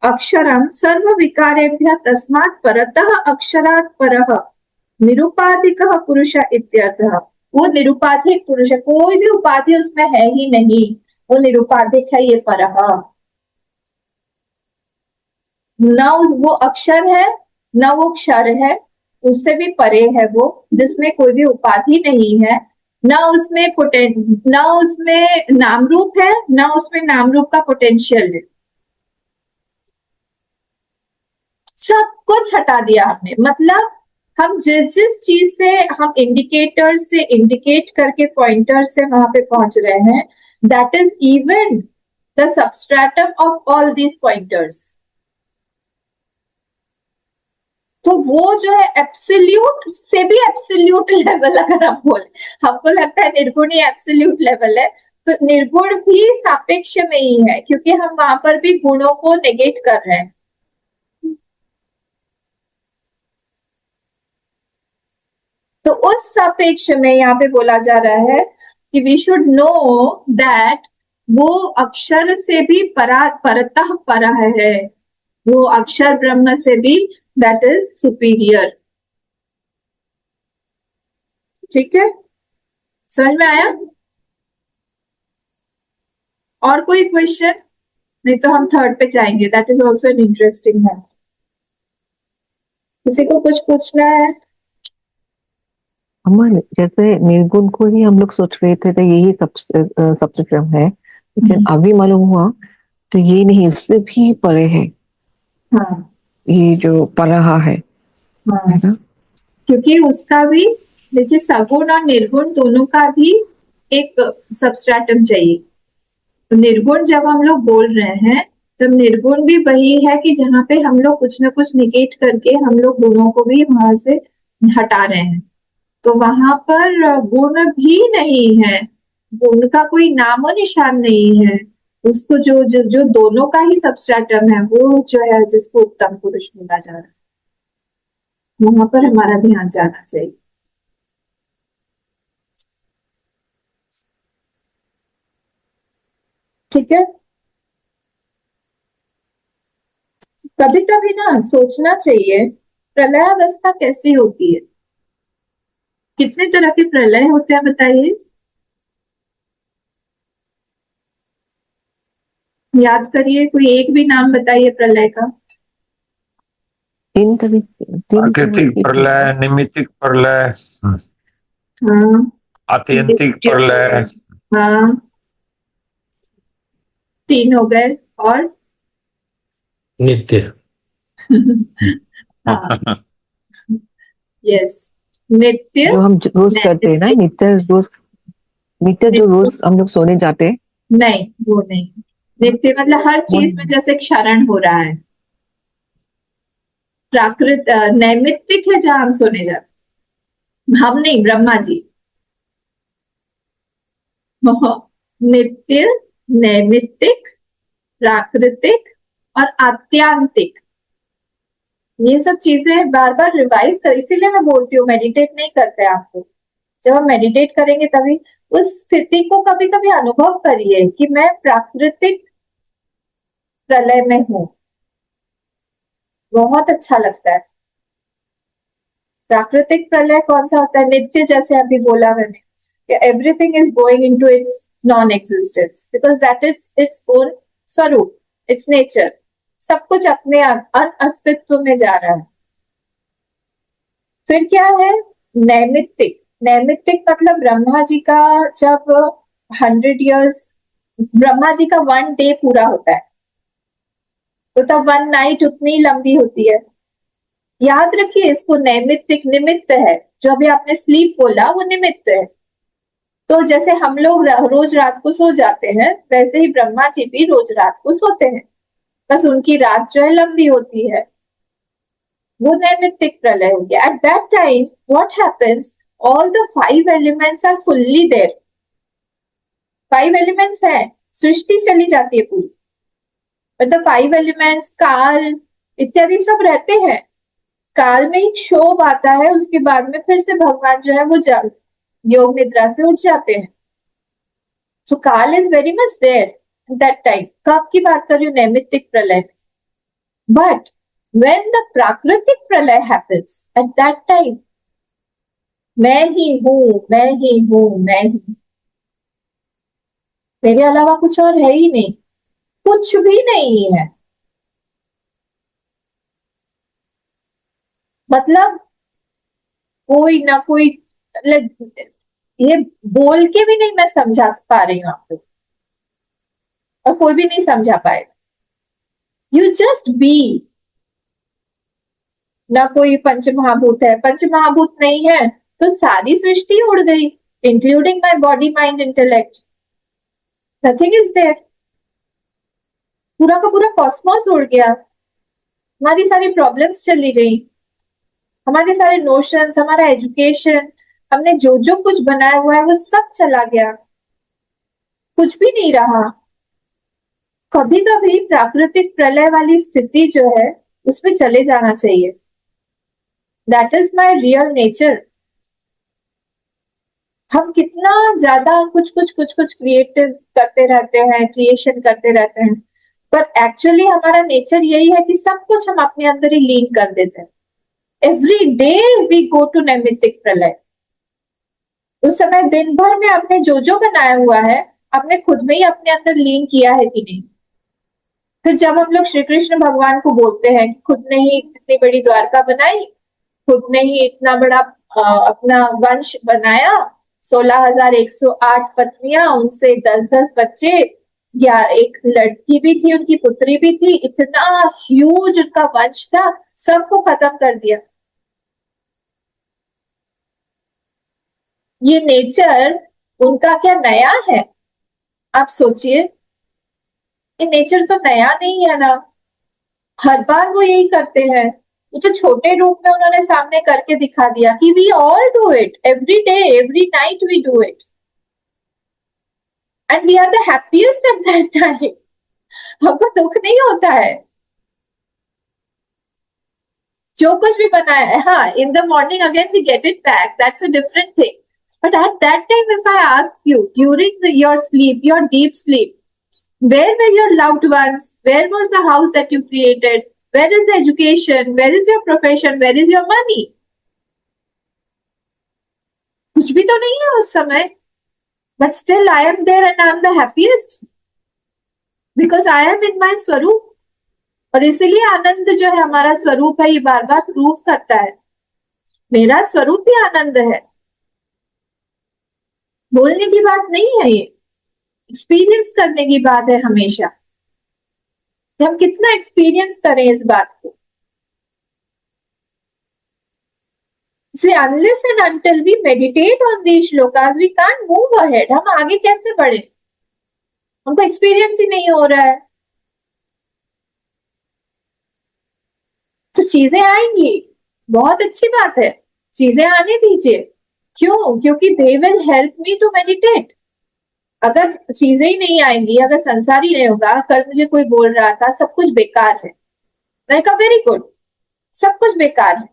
अक्षरम सर्व विकारेभ्य तस्मात् परतः अक्षरात् परः निरुपाधिकः पुरुष इत्यर्थः। वो निरुपाधिक पुरुष है, कोई भी उपाधि उसमें है ही नहीं, वो निरुपाधिक है, ये परह। न वो अक्षर है, न वो क्षर है, उससे भी परे है वो, जिसमें कोई भी उपाधि नहीं है, ना उसमें नाम रूप है, ना उसमें नाम रूप का पोटेंशियल है, सब कुछ हटा दिया हमने। मतलब हम जिस जिस चीज से हम इंडिकेटर से इंडिकेट करके पॉइंटर से वहां पे पहुंच रहे हैं, that is even the substratum of all these pointers. तो वो जो है एब्सोल्यूट से भी एब्सोल्यूट लेवल, अगर हम बोले, हमको लगता है निर्गुण ही एब्सोल्यूट लेवल है, तो निर्गुण भी सापेक्ष में ही है, क्योंकि हम वहां पर भी गुणों को नेगेट कर रहे हैं। तो उस सापेक्ष में यहाँ पे बोला जा रहा है कि वी शुड नो दैट वो अक्षर से भी परतः पर है, वो अक्षर ब्रह्म से भी दैट इज सुपीरियर। ठीक है, समझ में आया? और कोई क्वेश्चन? नहीं तो हम थर्ड पे जाएंगे, that is also an interesting है। किसी को कुछ पूछना है? अमन, जैसे निर्गुण को ही हम लोग सोच रहे थे तो यही सबसे क्रम है, लेकिन अभी मालूम हुआ तो ये नहीं, उससे भी परे है। हाँ ये जो परहा है हाँ, ना? क्योंकि उसका भी, देखिए, सगुण और निर्गुण दोनों का भी एक सबस्ट्रेटम चाहिए। तो निर्गुण जब हम लोग बोल रहे हैं, तब निर्गुण भी वही है कि जहाँ पे हम लोग कुछ ना कुछ निगेट करके हम लोग गुणों को भी वहां से हटा रहे हैं। तो वहां पर गुण भी नहीं है, गुण का कोई नामो निशान नहीं है। उसको जो दोनों का ही सबस्ट्रेटम है, वो जो है जिसको उत्तम पुरुष बोला जा रहा है, वहां पर हमारा ध्यान जाना चाहिए। ठीक है, कभी कभी ना सोचना चाहिए प्रलयावस्था कैसी होती है। कितने तरह के प्रलय होते हैं बताइए? याद करिए, कोई एक भी नाम बताइए प्रलय का। तीन तरह प्राकृतिक के प्रलय, निमित्तिक प्रलय, हाँ, आत्यंतिक प्रलय, हाँ, 3 हो गए, और नित्य। हाँ, यस, नित्य, जो हम रोज करते हैं ना, नैमित्तिक। नित्य जो नित्य रोज हम लोग सोने जाते हैं। नहीं, वो नहीं। नित्य मतलब हर वो चीज में जैसे क्षरण हो रहा है। नैमित्तिक है जहां हम सोने जाते, हम नहीं, ब्रह्मा जी। नित्य, नैमित्तिक, प्राकृतिक और आत्यांतिक, ये सब चीजें बार बार रिवाइज कर, इसीलिए मैं बोलती हूँ मेडिटेट नहीं करते आपको। जब हम मेडिटेट करेंगे तभी उस स्थिति को कभी कभी अनुभव करिए कि मैं प्राकृतिक प्रलय में हूँ, बहुत अच्छा लगता है। प्राकृतिक प्रलय कौन सा होता है? नित्य, जैसे अभी बोला मैंने, everything is going into its non existence because that is its own स्वरूप, इट्स नेचर। सब कुछ अपने अस्तित्व में जा रहा है। फिर क्या है? नैमित्तिक। नैमित्तिक मतलब ब्रह्मा जी का जब 100 years, ब्रह्मा जी का 1 day पूरा होता है, तो तब 1 night उतनी लंबी होती है। याद रखिए इसको, नैमित्तिक निमित्त है। जो अभी आपने स्लीप बोला, वो निमित्त है। तो जैसे हम लोग रोज रात को सो जाते हैं, वैसे ही ब्रह्मा जी भी रोज रात को सोते हैं, बस उनकी रात जो है लंबी होती है। वो नैमित्तिक प्रलय हो गया। At that time what happens, all the 5 elements are fully there. 5 elements है, सृष्टि चली जाती है पूरी, मतलब 5 elements, काल इत्यादि सब रहते हैं। काल में एक क्षोभ आता है, उसके बाद में फिर से भगवान जो है वो योग निद्रा से उठ जाते हैं। So kaal is very much there that time. कब की बात कर रही हूँ? नैमित्तिक प्रलय। बट when the प्राकृतिक प्रलय happens, at that time मैं ही हूं, मैं ही हूं, मैं ही, मेरे अलावा कुछ और है ही नहीं, कुछ भी नहीं है। मतलब कोई ना कोई, ये बोल के भी नहीं मैं समझा पा रही हूँ आपको, और कोई भी नहीं समझा पाए। You just be. ना कोई पंचमहाभूत है, पंचमहाभूत नहीं है तो सारी सृष्टि उड़ गई, including my body mind intellect. Nothing is there. पूरा का पूरा कॉस्मोस उड़ गया, हमारी सारी प्रॉब्लम्स चली गई, हमारे सारे नोशंस, हमारा एजुकेशन, हमने जो जो कुछ बनाया हुआ है वो सब चला गया, कुछ भी नहीं रहा। कभी कभी प्राकृतिक प्रलय वाली स्थिति जो है उसमें चले जाना चाहिए। That is my real nature. हम कितना ज्यादा कुछ कुछ कुछ कुछ क्रिएटिव करते रहते हैं, क्रिएशन करते रहते हैं, पर एक्चुअली हमारा नेचर यही है कि सब कुछ हम अपने अंदर ही लीन कर देते हैं। Every day we go to naimittika pralaya. उस समय दिन भर में आपने जो जो बनाया हुआ है आपने खुद में ही अपने अंदर लीन किया है कि नहीं। फिर जब हम लोग श्री कृष्ण भगवान को बोलते हैं कि खुद ने ही इतनी बड़ी द्वारका बनाई, खुद ने ही इतना बड़ा अपना वंश बनाया, 16,108 पत्नियां, उनसे 10-10 बच्चे, या एक लड़की भी थी, उनकी पुत्री भी थी, इतना ह्यूज उनका वंश था, सबको खत्म कर दिया। ये नेचर उनका क्या नया है? आप सोचिए, ये नेचर तो नया नहीं है ना। हर बार वो यही करते हैं। वो तो छोटे रूप में उन्होंने सामने करके दिखा दिया कि we all do it every day, every night we do it, and we are the happiest at that time. हमको दुख नहीं होता है जो कुछ भी बनाया है। हाँ, in the morning again we get it back, that's a different thing, but at that time if I ask you during your sleep, your deep sleep, where were your loved ones? Where was the house that you created? Where is the education? Where is your profession? Where is your money? कुछ भी तो नहीं है उस समय, but still I am there and I am the happiest because I am in my स्वरूप। और इसीलिए आनंद जो है हमारा स्वरूप है, ये बार बार प्रूव करता है मेरा स्वरूप भी आनंद है। बोलने की बात नहीं है, ये एक्सपीरियंस करने की बात है हमेशा। हम कितना एक्सपीरियंस करें इस बात को। इसलिए unless and until we meditate on these shlokas, we can't move ahead। हम आगे कैसे बढ़े? हमको एक्सपीरियंस ही नहीं हो रहा है। तो चीजें आएंगी, बहुत अच्छी बात है, चीजें आने दीजिए। क्यों? क्योंकि they will help me to meditate। अगर चीजें ही नहीं आएंगी, अगर संसार ही नहीं होगा, कल मुझे कोई बोल रहा था सब कुछ बेकार है, मैं कहा वेरी गुड, सब कुछ बेकार है,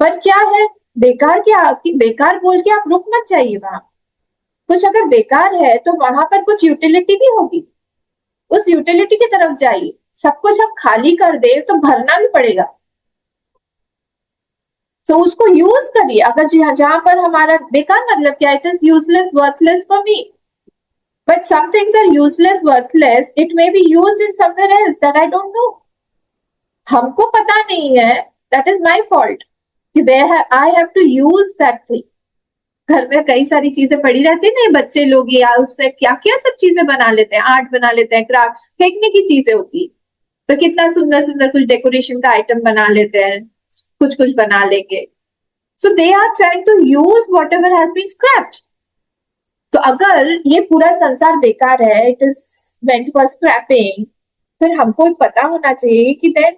पर क्या है बेकार? क्या कि बेकार बोल के आप रुक मत जाइए। वहां कुछ अगर बेकार है तो वहां पर कुछ यूटिलिटी भी होगी, उस यूटिलिटी की तरफ जाइए। सब कुछ आप खाली कर दे तो भरना भी पड़ेगा, तो उसको यूज करिए। अगर जहां पर हमारा बेकार मतलब क्या, it is useless, worthless for me. But some things are useless, worthless. It may be used in somewhere else that I don't know. हमको पता नहीं है, that is my fault, कि where I have to use that thing। घर में कई सारी चीजें पड़ी रहती है ना, बच्चे लोग या उससे क्या क्या सब चीजें बना लेते हैं, आर्ट बना लेते हैं, क्राफ्ट, फेंकने की चीजें होती है, तो कितना सुंदर सुंदर कुछ डेकोरेशन का आइटम बना लेते हैं, कुछ कुछ बना लेंगे। So they are trying to use whatever has been scrapped। तो अगर ये पूरा संसार बेकार है, it is meant for scrapping, फिर हमको पता होना चाहिए कि देन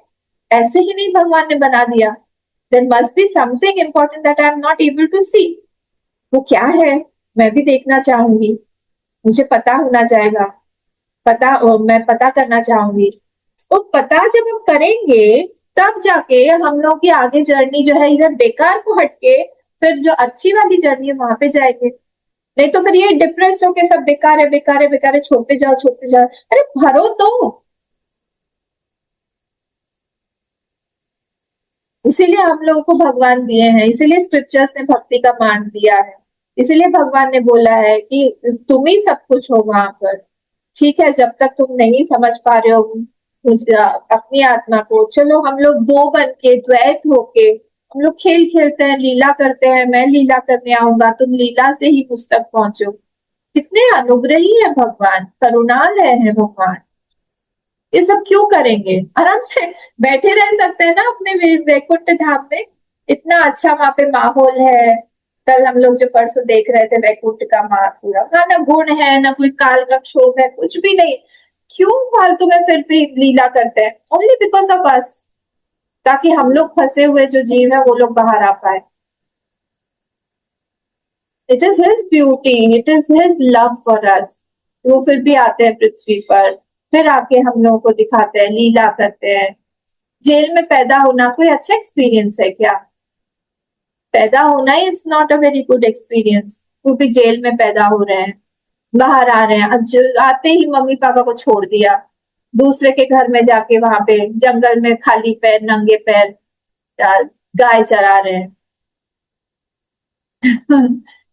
ऐसे ही नहीं भगवान ने बना दिया, then must be something important that I am not able to see. वो क्या है मैं भी देखना चाहूंगी, मुझे पता होना जाएगा, मैं पता करना चाहूंगी। तो पता जब हम करेंगे तब जाके हम लोग की आगे जर्नी जो है इधर बेकार को हटके फिर जो अच्छी वाली जर्नी है वहां पे जाएंगे। नहीं तो फिर ये डिप्रेस होके सब बेकार है, बेकार है, बेकार है, छोड़ते जाओ छोड़ते जाओ। अरे भरो तो। इसीलिए हम लोगों को भगवान दिए हैं, इसीलिए स्क्रिप्चर्स ने भक्ति का मान दिया है, इसीलिए भगवान ने बोला है कि तुम ही सब कुछ हो वहां पर। ठीक है, जब तक तुम नहीं समझ पा रहे हो अपनी आत्मा को, चलो हम लोग दो बन के, द्वैत होके हम लोग खेल खेलते हैं, लीला करते हैं, मैं लीला करने आऊंगा, तुम लीला से ही मुझ तक पहुंचो। कितने अनुग्रही है भगवान, करुणालय है भगवान। ये सब क्यों करेंगे, आराम से बैठे रह सकते हैं ना अपने वैकुंठ धाम में। इतना अच्छा वहां पे माहौल है। कल हम लोग जो परसों देख रहे थे वैकुंठ का पूरा, हाँ, ना गुण है ना कोई काल का क्षोभ है, कुछ भी नहीं। क्यों फालतू में फिर भी लीला करते हैं, ओनली बिकॉज ऑफ अस, ताकि हम लोग फंसे हुए जो जीव है वो लोग बाहर आ पाए। It is his beauty, it is his love for us. वो फिर भी आते हैं पृथ्वी पर, फिर आके हम लोगों को दिखाते हैं, लीला करते हैं। जेल में पैदा होना कोई अच्छा एक्सपीरियंस है क्या? पैदा होना ही it's not a very good experience. वो भी जेल में पैदा हो रहे हैं, बाहर आ रहे हैं, आते ही मम्मी पापा को छोड़ दिया, दूसरे के घर में जाके वहां पे जंगल में खाली पैर नंगे पैर गाय चरा रहे हैं।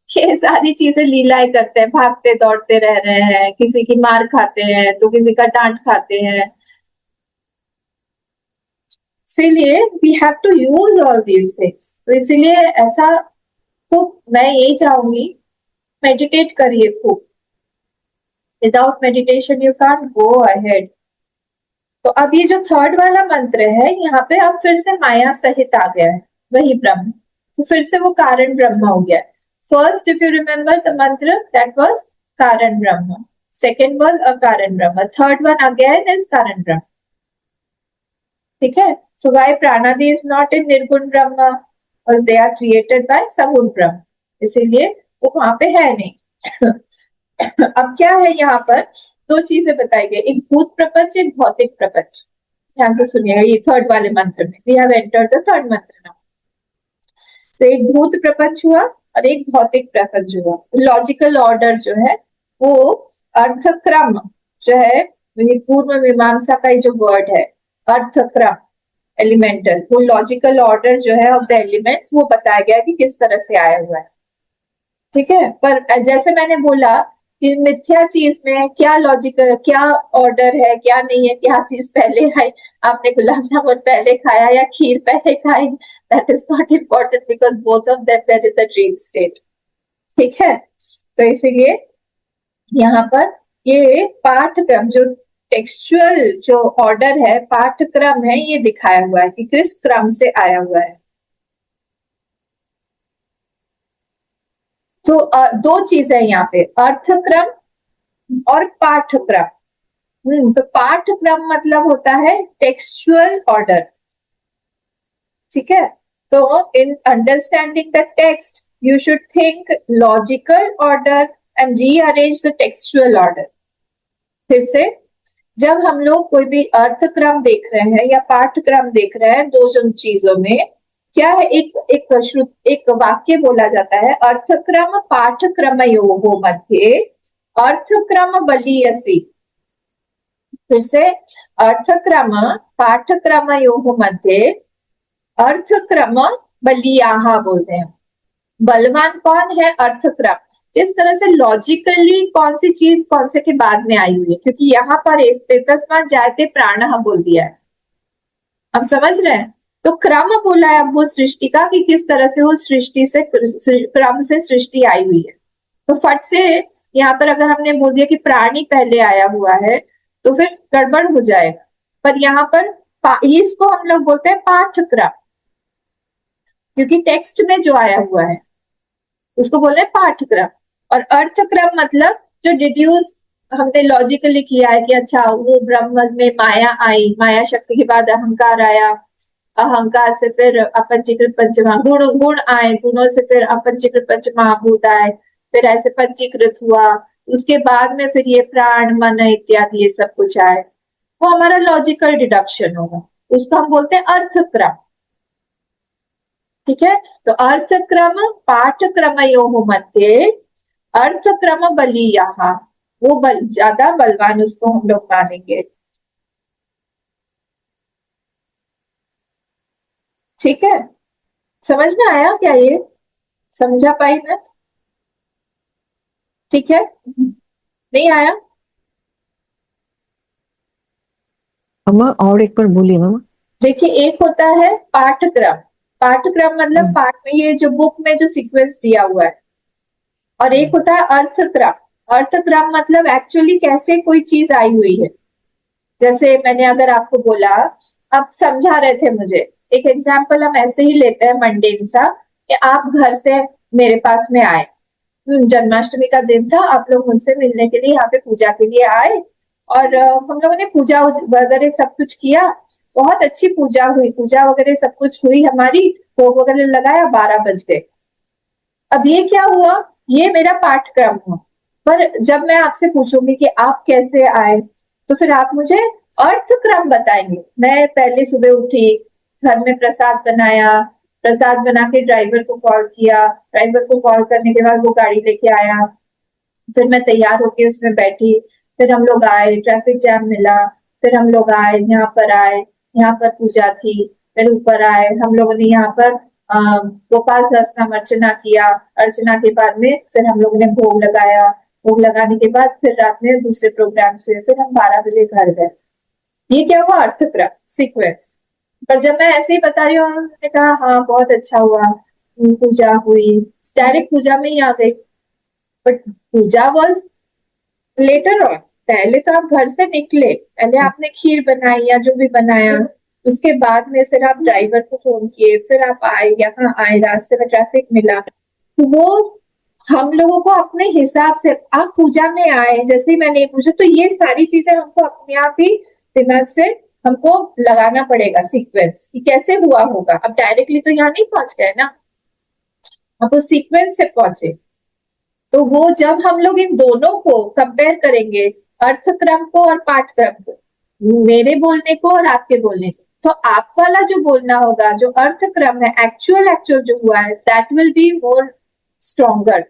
ये सारी चीजें लीलाएं करते हैं, भागते दौड़ते रह रहे हैं, किसी की मार खाते हैं तो किसी का डांट खाते हैं। इसीलिए we have to use all these things. तो इसीलिए ऐसा खूब मैं यही चाहूंगी, मेडिटेट करिए खूब। Without meditation you can't go ahead. तो अब ये जो थर्ड वाला मंत्र है, यहाँ पे अब फिर से माया सहित आ गया है वही ब्रह्म, तो फिर से वो कारण ब्रह्म हो गया। First if you remember the मंत्र दैट वाज कारण ब्रह्म, सेकंड वाज अकारण ब्रह्म, थर्ड वन अगेन इज कारण ब्रह्म। ठीक है, so why pranadi is not in nirguna Brahman, because they are created by saguna Brahman, इसीलिए वो वहां पे है नहीं। अब क्या है यहाँ पर, दो चीजें बताई गई, एक भूत प्रपंच, एक भौतिक प्रपंच। ध्यान से सुनिएगा, ये थर्ड वाले मंत्र में we have entered the third mantra now. तो एक भूत प्रपंच हुआ और एक भौतिक प्रपंच हुआ। लॉजिकल ऑर्डर जो है वो अर्थक्रम जो है, ये पूर्व मीमांसा का जो वर्ड है अर्थक्रम, एलिमेंटल, वो लॉजिकल ऑर्डर जो है ऑफ द एलिमेंट्स, वो बताया गया कि किस तरह से आया हुआ है। ठीक है, पर जैसे मैंने बोला कि मिथ्या चीज में क्या लॉजिकल, क्या ऑर्डर है, क्या नहीं है, क्या चीज पहले आई, आपने गुलाब जामुन पहले खाया या खीर पहले खाई, that is not important because both of them were in the dream state. ठीक है, तो इसीलिए यहाँ पर ये पाठक्रम जो टेक्सचुअल जो ऑर्डर है, पाठक्रम है, ये दिखाया हुआ है कि किस क्रम से आया हुआ है। तो दो चीजें यहाँ पे, अर्थक्रम और पाठक्रम। तो पाठक्रम मतलब होता है टेक्सचुअल ऑर्डर। ठीक है, तो in understanding the text you should think logical order and rearrange the textual order. फिर से, जब हम लोग कोई भी अर्थक्रम देख रहे हैं या पाठक्रम देख रहे हैं, दो जन चीजों में क्या है, एक वाक्य बोला जाता है, अर्थक्रम पाठक्रमयोः मध्ये अर्थक्रम बलीयसी। फिर से, अर्थक्रम पाठक्रमयोः मध्ये अर्थक्रम बलीयाः बोलते हैं। बलवान कौन है? अर्थक्रम। इस तरह से लॉजिकली कौन सी चीज कौन से के बाद में आई हुई है, क्योंकि यहाँ पर तस्मात् जायते प्राणः बोल दिया है। आप समझ रहे हैं? तो क्रम बोला है अब वो सृष्टि का, कि किस तरह से वो सृष्टि से क्रम से सृष्टि आई हुई है। तो फट से यहाँ पर अगर हमने बोल दिया कि प्राणी पहले आया हुआ है तो फिर गड़बड़ हो जाएगा। पर यहाँ पर इसको हम लोग बोलते हैं पाठक्रम, क्योंकि टेक्स्ट में जो आया हुआ है उसको बोल रहे हैं पाठक्रम। और अर्थक्रम मतलब जो डिड्यूस हमने लॉजिकली किया है कि अच्छा वो ब्रह्म में माया आई, माया शक्ति के बाद अहंकार आया, अहंकार से फिर अपंचीकृत पंचमहा गुण आए, गुणों से फिर अपंचीकृत पंचमहाभूत आए, फिर ऐसे पंचीकृत हुआ, उसके बाद में फिर ये प्राण मन इत्यादि ये सब कुछ आए। वो हमारा लॉजिकल डिडक्शन होगा, उसको हम बोलते हैं अर्थक्रम। ठीक है, तो अर्थक्रम पाठक्रमयोः मध्ये अर्थक्रम बलीयाः, वो ज्यादा बलवान उसको हम लोग मानेंगे। ठीक है, समझ में आया क्या? ये समझा पाई मैं? ठीक है, नहीं आया? मामा और एक बार बोलिए मामा। देखिए, एक होता है पाठक्रम, पाठक्रम मतलब पाठ में ये जो बुक में जो सीक्वेंस दिया हुआ है, और एक होता है अर्थक्रम। अर्थक्रम मतलब एक्चुअली कैसे कोई चीज आई हुई है। जैसे मैंने अगर आपको बोला, आप समझा रहे थे मुझे, एक एग्जाम्पल हम ऐसे ही लेते हैं मंडेन सा, कि आप घर से मेरे पास में आए, जन्माष्टमी का दिन था, आप लोग मुझसे मिलने के लिए यहाँ पे पूजा के लिए आए, और हम लोगों ने पूजा वगैरह सब कुछ किया, बहुत अच्छी पूजा हुई, पूजा वगैरह सब कुछ हुई हमारी, भोग वगैरह लगाया, 12 बज गए। अब ये क्या हुआ, ये मेरा पाठक्रम हुआ। पर जब मैं आपसे पूछूंगी कि आप कैसे आए, तो फिर आप मुझे अर्थक्रम बताएंगे। मैं पहले सुबह उठी, घर में प्रसाद बनाया, प्रसाद बना के ड्राइवर को कॉल किया, ड्राइवर को कॉल करने के बाद वो गाड़ी लेके आया, फिर मैं तैयार होके उसमें बैठी, फिर हम लोग आए, ट्रैफिक जैम मिला, फिर हम लोग आए, यहाँ पर आए, यहाँ पर पूजा थी, फिर ऊपर आए, हम लोगों ने यहाँ पर गोपाल सहस्त्रनाम अर्चना किया, अर्चना के बाद में फिर हम लोगों ने भोग लगाया, भोग लगाने के बाद फिर रात में दूसरे प्रोग्राम हुए, फिर हम 12 बजे घर गए। ये क्या हुआ, अर्थक्रम, सीक्वेंस। पर जब मैं ऐसे ही बता रही हूँ, उन्होंने कहा हाँ बहुत अच्छा हुआ, पूजा हुई, डायरेक्ट पूजा में ही आ गई। But puja was later on, पहले तो आप घर से निकले, पहले आपने खीर बनाई या जो भी बनाया, उसके बाद में फिर आप ड्राइवर को फोन किए, फिर आप आए, यहाँ आए, रास्ते में ट्रैफिक मिला, तो वो हम लोगों को अपने हिसाब से, आप पूजा में आए, जैसे ही मैंने पूछा, तो ये सारी चीजें हमको अपने आप ही दिमाग से हमको लगाना पड़ेगा सीक्वेंस, कि कैसे हुआ होगा। अब डायरेक्टली तो यहाँ नहीं पहुंच गए ना, अब उस सीक्वेंस से पहुंचे। तो वो जब हम लोग इन दोनों को कंपेयर करेंगे, अर्थक्रम को और पाठक्रम को, मेरे बोलने को और आपके बोलने को, तो आप वाला जो बोलना होगा, जो अर्थक्रम है, एक्चुअल जो हुआ है, that will be more stronger.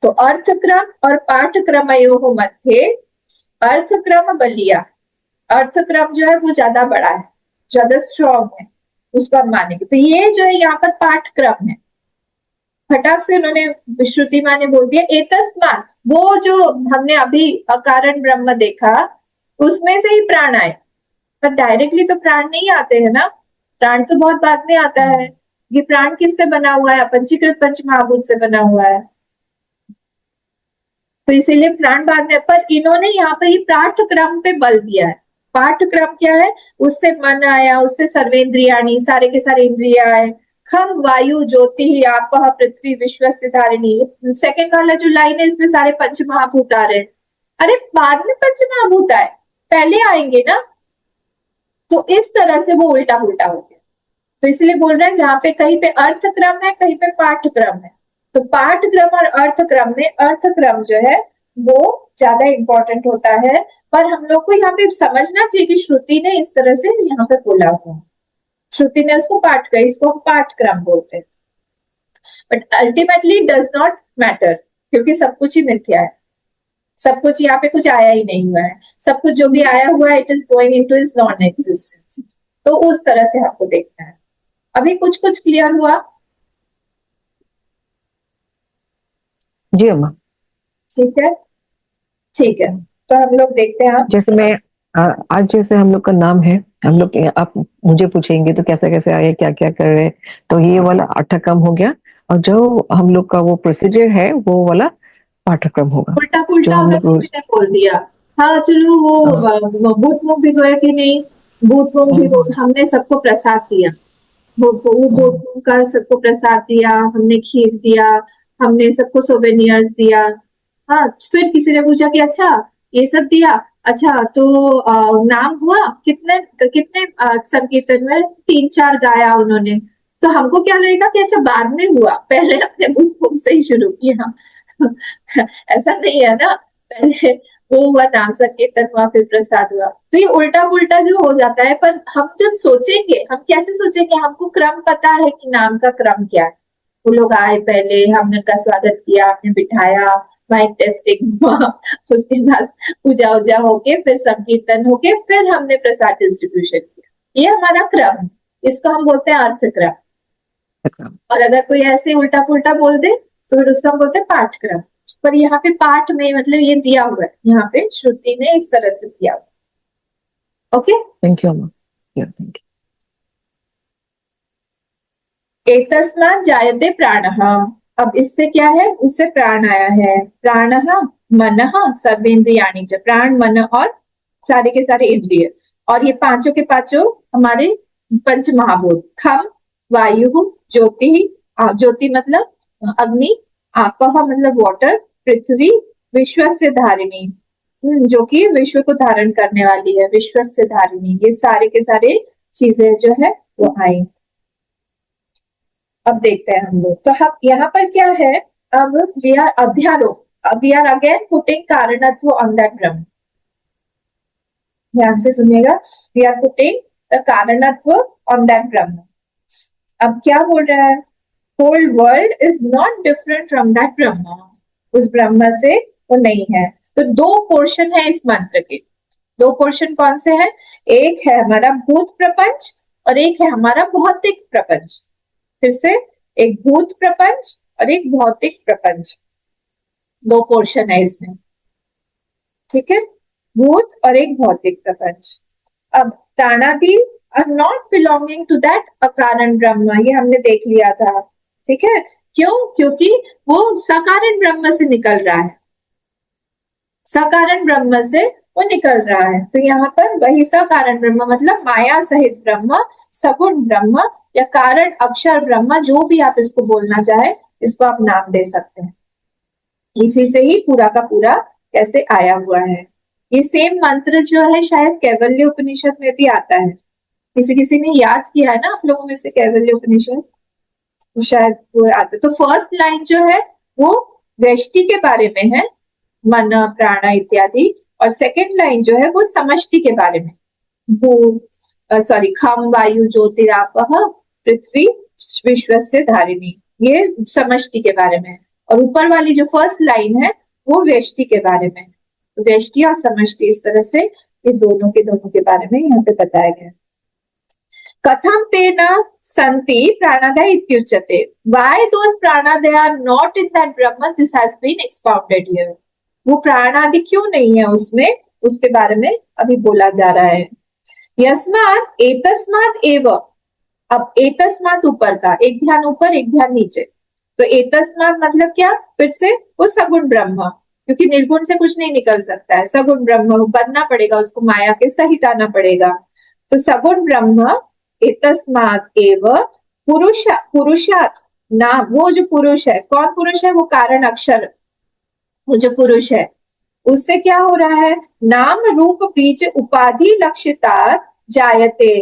तो अर्थक्रम और पाठक्रमयोः मध्ये अर्थक्रम बलिया, अर्थक्रम जो है वो ज्यादा बड़ा है, ज्यादा स्ट्रॉन्ग है, उसको हम मानेंगे। तो ये जो है यहाँ पर पाठक्रम है, फटाक से उन्होंने श्रुति माँ ने बोल दिया एतस्मात्, वो जो हमने अभी अकारण ब्रह्म देखा, उसमें से ही प्राण आए, पर डायरेक्टली तो प्राण नहीं आते हैं ना, प्राण तो बहुत बाद में आता है। ये प्राण किससे बना हुआ है, पंचीकृत पंचमहाभूत से बना हुआ है, तो इसीलिए प्राण बाद में। पर इन्होंने यहाँ पर ही पाठक्रम पे बल दिया है। पाठक्रम क्या है, उससे मन आया, उससे सर्वेंद्रियाणि, सारे के सारे इंद्रिय आए, खम वायु ज्योति आपः पृथ्वी विश्वस्य धारिणी। सेकंड वाला जो लाइन है, इसमें सारे पंच महाभूत आ रहे हैं। अरे बाद में पंच महाभूत आए, पहले आएंगे ना, तो इस तरह से वो उल्टा पुल्टा हो गया। तो इसलिए बोल रहे हैं जहां पे कहीं पे अर्थक्रम है, कहीं पे पाठक्रम है, तो पाठक्रम और अर्थक्रम में अर्थक्रम जो है वो ज्यादा इंपॉर्टेंट होता है। पर हम लोग को यहाँ पे समझना चाहिए कि श्रुति ने इस तरह से यहाँ पे बोला हुआ, श्रुति ने उसको पाठक्रम, इसको हम पाठक्रम बोलते हैं। But ultimately does not matter, क्योंकि सब कुछ ही मिथ्या है, सब कुछ यहाँ पे कुछ आया ही नहीं हुआ है, सब कुछ जो भी आया हुआ है it is going into his non existence. तो उस तरह से हमको देखना है। अभी कुछ कुछ क्लियर हुआ? जी अम्मा। ठीक है, ठीक है, तो हम लोग देखते हैं। जैसे मैं आज जैसे हम लोग का नाम है, हम लोग आप मुझे पूछेंगे तो कैसे कैसे आए, क्या क्या कर रहे हैं, तो ये वाला अठक्रम हो गया, और जो हम लोग का वो प्रोसीजर है वो वाला पाठक्रम होगा। उल्टा पुल्टा अगर किसी ने बोल दिया, हाँ चलो वो भूत मुख भिगोया कि नहीं, भूत मुख भिगो, हमने सबको प्रसाद दिया, भूत मुख का सबको प्रसाद दिया, हमने खीर दिया, हमने सबको सोवेनियर्स दिया। हाँ, फिर किसी ने पूछा कि अच्छा ये सब दिया, अच्छा तो नाम हुआ, कितने कितने संकीर्तन में, 3-4 गाया उन्होंने, तो हमको क्या लगेगा कि अच्छा बाद में हुआ, पहले अपने भूत मुख से ही शुरू किया। ऐसा नहीं है ना, पहले वो हुआ, नाम संकीर्तन हुआ, फिर प्रसाद हुआ, तो ये उल्टा पुल्टा जो हो जाता है। पर हम जब सोचेंगे, हम कैसे सोचेंगे, हमको क्रम पता है कि नाम का क्रम क्या है। वो लोग आए, पहले हमने उनका स्वागत किया, आपने बिठाया, माइक टेस्टिंग हुआ, उसके बाद पूजा उजा होके, फिर संकीर्तन होके, फिर हमने प्रसाद डिस्ट्रीब्यूशन किया। ये हमारा क्रम है, इसको हम बोलते हैं अर्थक्रम। और अगर कोई ऐसे उल्टा पुल्टा बोल दे तो फिर उसको हम बोलते हैं पाठक्रम। पर यहाँ पे पाठ में मतलब ये दिया हुआ है, यहाँ पे श्रुति ने इस तरह से दिया हुआ। ओके, थैंक यू अम्मा। Thank you. एतस्मात् जायते प्राणः। अब इससे क्या है, उससे प्राण आया है। प्राणः मनः सर्वेन्द्रियाणि च, प्राण मन और सारे के सारे इंद्रिय, और ये पांचों के पांचों हमारे पंच महाभूत, खम वायु ज्योति, ज्योति मतलब अग्नि, आपः मतलब वाटर, पृथ्वी, विश्वस्य धारिणी, जो कि विश्व को धारण करने वाली है, विश्वस्य धारिणी, ये सारे के सारे चीजें जो है वो आई। अब देखते हैं हम लोग, तो हम यहाँ पर क्या है, अब वी आर अध्यारोप, अब वी आर अगेन पुटिंग कारणत्व ऑन दैट ब्रह्म। ध्यान से सुनिएगा, वी आर पुटिंग द कारणत्व ऑन दैट ब्रह्म। अब क्या बोल रहा है, whole world is not different from that Brahman, उस ब्रह्म से वो नहीं है। तो दो पोर्शन है इस मंत्र के, दो पोर्शन कौन से हैं, एक है हमारा भूत प्रपंच और एक है हमारा भौतिक प्रपंच। फिर से, एक भूत प्रपंच और एक भौतिक प्रपंच, दो पोर्शन है इसमें, ठीक है, भूत और एक भौतिक प्रपंच। अब pranadi are not belonging to that akaran Brahman, ये हमने देख लिया था, ठीक है। क्यों, क्योंकि वो सकारण ब्रह्म से निकल रहा है, सकारण ब्रह्म से वो निकल रहा है। तो यहाँ पर वही सकारण ब्रह्म मतलब माया सहित ब्रह्म, सगुण ब्रह्म या कारण अक्षर ब्रह्म, जो भी आप इसको बोलना चाहे, इसको आप नाम दे सकते हैं। इसी से ही पूरा का पूरा कैसे आया हुआ है। ये सेम मंत्र जो है शायद कैवल्य उपनिषद में भी आता है, किसी किसी ने याद किया है ना आप लोगों में से कैवल्य उपनिषद, तो शायद वो आता है। तो फर्स्ट लाइन जो है वो व्यष्टि के बारे में है, मन प्राण इत्यादि, और सेकंड लाइन जो है वो समष्टि के बारे में, खम वायु ज्योतिरापः पृथ्वी विश्वस्य धारिणी, ये समष्टि के बारे में है। और ऊपर वाली जो फर्स्ट लाइन है वो व्यष्टि के बारे में है। तो व्यष्टि और समष्टि, इस तरह से ये दोनों के बारे में यहाँ पे बताया गया। कथम तेन संति प्राणादय इत्युच्यते, व्हाई दोस प्राणादय are not in that Brahman, this has been expounded here. वो प्राण आदि क्यों नहीं है उसमें, उसके बारे में अभी बोला जा रहा है। यस्मात् एतस्मात् एव, अब एतस्मात् ऊपर का, एक ध्यान ऊपर एक ध्यान नीचे, तो एतस्मात् मतलब क्या, फिर से वो सगुण ब्रह्म, क्योंकि निर्गुण से कुछ नहीं निकल सकता है, सगुण ब्रह्म बनना पड़ेगा, उसको माया के सहित आना पड़ेगा। तो सगुण ब्रह्म एतस्मात् एव पुरुषात् नाम, वो जो पुरुष है, कौन पुरुष है, वो कारण अक्षर, वो जो पुरुष है, उससे क्या हो रहा है, नाम रूप बीज उपाधि लक्षितात् जायते,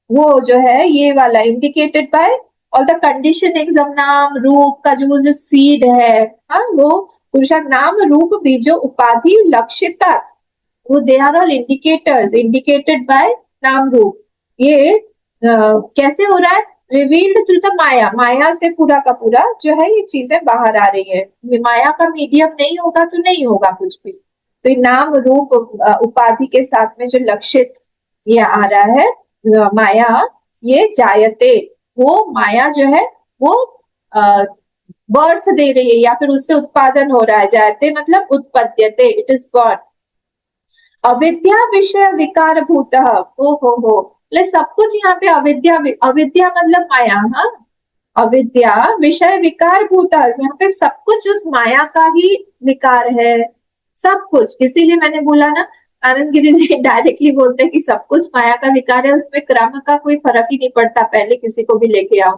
वो जो है ये वाला indicated by all the conditionings of नाम रूप का जो सीड है, हाँ, वो पुरुषार्थ नाम रूप बीजो उपाधि लक्षितात्, वो they are all indicators indicated by nama rupa. ये कैसे हो रहा है, रिवील्ड थ्रू द माया, माया से पूरा का पूरा जो है ये चीजें बाहर आ रही है। माया का मीडियम नहीं होगा तो नहीं होगा कुछ भी। तो नाम रूप उपाधि के साथ में जो लक्षित ये आ रहा है माया, ये जायते, वो माया जो है वो बर्थ दे रही है या फिर उससे उत्पादन हो रहा है। जायते मतलब उत्पद्यते, इट इज बॉर्न। अविद्या विषय विकार भूत, हो सब कुछ यहाँ पे अविद्या, अविद्या मतलब माया, हाँ, अविद्या विषय विकार भूत, यहाँ पे सब कुछ उस माया का ही विकार है, सब कुछ। इसीलिए मैंने बोला ना, आनंद गिरी जी डायरेक्टली बोलते हैं कि सब कुछ माया का विकार है, उसमें क्रम का कोई फर्क ही नहीं पड़ता, पहले किसी को भी लेके आओ,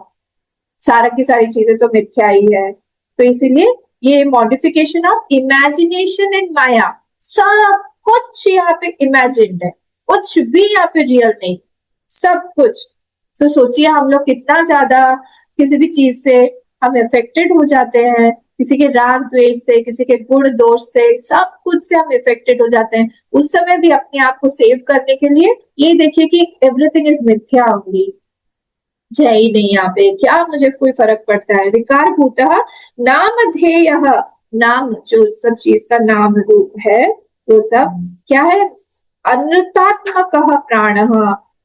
सारा की सारी चीजें तो मिथ्या ही है। तो इसीलिए ये मॉडिफिकेशन ऑफ इमेजिनेशन इन माया, सब कुछ यहाँ पे इमेजिन्ड है, कुछ भी यहाँ पे रियल नहीं, सब कुछ। तो सोचिए हम लोग कितना ज्यादा किसी भी चीज से हम इफेक्टेड हो जाते हैं, किसी के राग द्वेष से, किसी के गुण दोष से, सब कुछ से हम इफेक्टेड हो जाते हैं। उस समय भी अपने आप को सेव करने के लिए ये देखिए कि एवरीथिंग इज मिथ्या होगी, जय ही नहीं यहाँ पे, क्या मुझे कोई फर्क पड़ता है। विकार भूतः नाम ध्येय, नाम जो सब चीज का नाम रूप है वो सब क्या है, अनृतात्मक प्राण,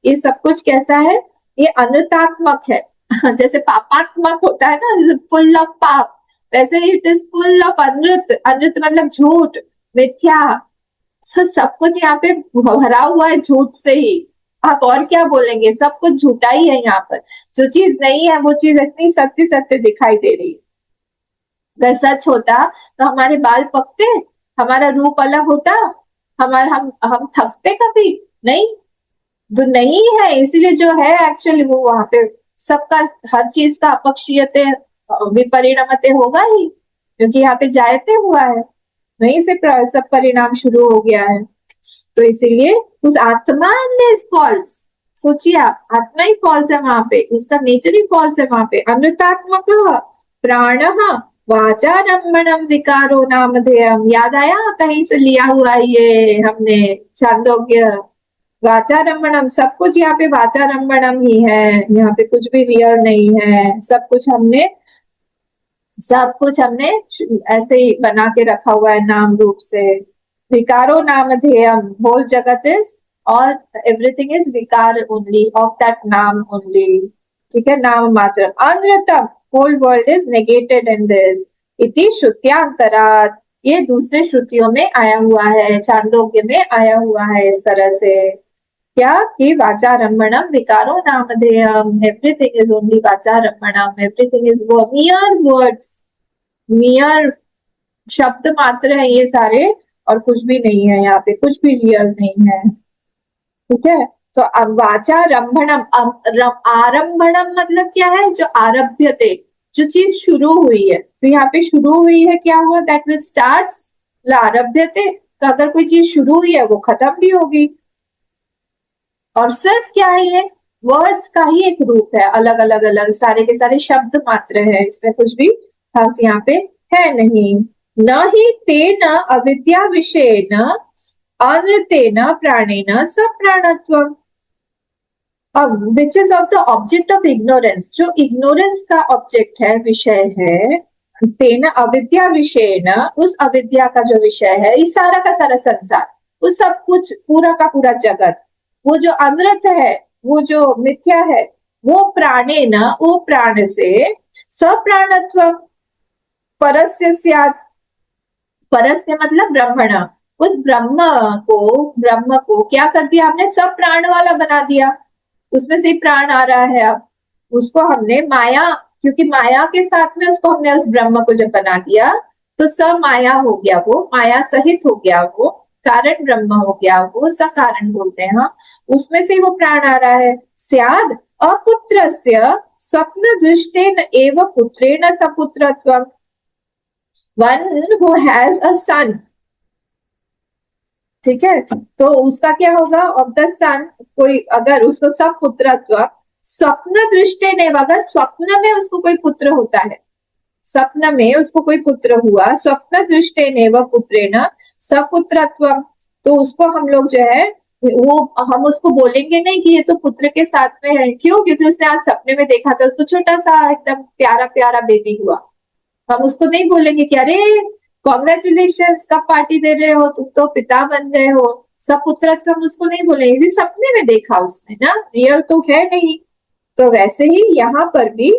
ये सब कुछ कैसा है, ये अनृतात्मक है। जैसे पापात्मक होता है ना, फुल ऑफ पाप, वैसे इट इज फुल ऑफ अनृत, अनृत मतलब झूठ, मिथ्या, सब कुछ यहाँ पे भरा हुआ है झूठ से ही, आप और क्या बोलेंगे, सब कुछ झूठा ही है यहाँ पर। जो चीज नहीं है वो चीज इतनी सत्य सत्य दिखाई दे रही है। अगर सच होता तो हमारे बाल पकते, हमारा रूप अलग होता, हमारा हम थकते कभी नहीं। जो नहीं है इसलिए जो है एक्चुअली वो वहां पे सबका हर चीज का अपक्षीयते विपरिणमते होगा ही, क्योंकि यहाँ पे जायते हुआ है, वहीं से सब परिणाम शुरू हो गया है। तो इसीलिए उस आत्मा इज फॉल्स। सोचिए आप, आत्मा ही फॉल्स है वहां पे, उसका नेचर ही फॉल्स है वहां पे। अनृतात्मक प्राण वाचारंभणम विकारो नामधेयम, याद आया कहीं से लिया हुआ है ये हमने छांदोग्य। वाचारंभणम, सब कुछ यहाँ पे वाचारंभणम ही है, यहाँ पे कुछ भी रियल नहीं है। सब कुछ हमने ऐसे ही बना के रखा हुआ है नाम रूप से। विकारो नामधेयम, होल जगत इज ऑल, एवरीथिंग इज विकार ओनली ऑफ दैट नाम ओनली। ठीक है, नाम मात्र। अनृतम, whole world is negated in this. इति श्रुत्यांतरात्, ये दूसरे श्रुतियों में आया हुआ है, छांदोग्य में आया हुआ है इस तरह से। क्या कि वाचारंभणम विकारो नामधेयम, एवरीथिंग इज ओनली वाचारंभणम, एवरीथिंग इज वो मियर वर्ड्स, मियर शब्द मात्र है ये सारे, और कुछ भी नहीं है यहाँ पे, कुछ भी रियल नहीं है। ठीक है, तो अब वाचारंभणम, आरंभणम मतलब क्या है, जो आरभ्यते, जो चीज शुरू हुई है। तो यहाँ पे शुरू हुई है, क्या हुआ, दैट विल स्टार्ट्स, आरभ्यते। तो अगर कोई चीज शुरू हुई है वो खत्म भी होगी। और सिर्फ क्या है, ये वर्ड्स का ही एक रूप है, अलग अलग अलग सारे के सारे शब्द मात्र है, इसमें कुछ भी खास यहाँ पे है नहीं। न ही तेन अविद्या विषयेन अनृतेन प्राणेन सप्राणत्वम्। अब which is of the object of ignorance, जो इग्नोरेंस का ऑब्जेक्ट है, विषय है, तेन अविद्या विषयेन, उस अविद्या का जो विषय है, ये सारा का सारा संसार, वो सब कुछ पूरा का पूरा जगत, वो जो अनृत है, वो जो मिथ्या है, वो प्राणेन, वो प्राण से, सप्राणत्व परस्य स्यात्, परस्य मतलब ब्रह्मण, उस ब्रह्म को क्या कर दिया हमने, सब प्राण वाला बना दिया, उसमें से प्राण आ रहा है। अब उसको हमने माया, क्योंकि माया के साथ में उसको हमने उस ब्रह्म को जब बना दिया तो सब माया हो गया, वो माया सहित हो गया, वो कारण ब्रह्म हो गया, वो सकारण बोलते हैं। हाँ, उसमें से वो प्राण आ रहा है। स्याद अपुत्रस्य स्वप्न दृष्टेन एव पुत्रेण सपुत्रत्वम्, वन हु हैज अ सन। ठीक है, तो उसका क्या होगा, ऑफ द सन, कोई अगर उसको सब पुत्रत्व, स्वप्न दृष्टि ने, अगर स्वप्न में उसको कोई पुत्र होता है, स्वप्न में उसको कोई पुत्र हुआ, स्वप्न दृष्टि ने व पुत्रेण सपुत्रत्व, तो उसको हम लोग जो है वो, हम उसको बोलेंगे नहीं कि ये तो पुत्र के साथ में है। क्यों, क्योंकि उसने आज सपने में देखा था, उसको छोटा सा एकदम प्यारा प्यारा बेबी हुआ। हम उसको नहीं बोलेंगे कि अरे कॉन्ग्रेचुलेशन, कब पार्टी दे रहे हो, तुम तो पिता बन गए हो, सपुत्रत्व, हम उसको नहीं बोलेंगे, सपने में देखा उसने ना, रियल तो है नहीं। तो वैसे ही यहाँ पर भी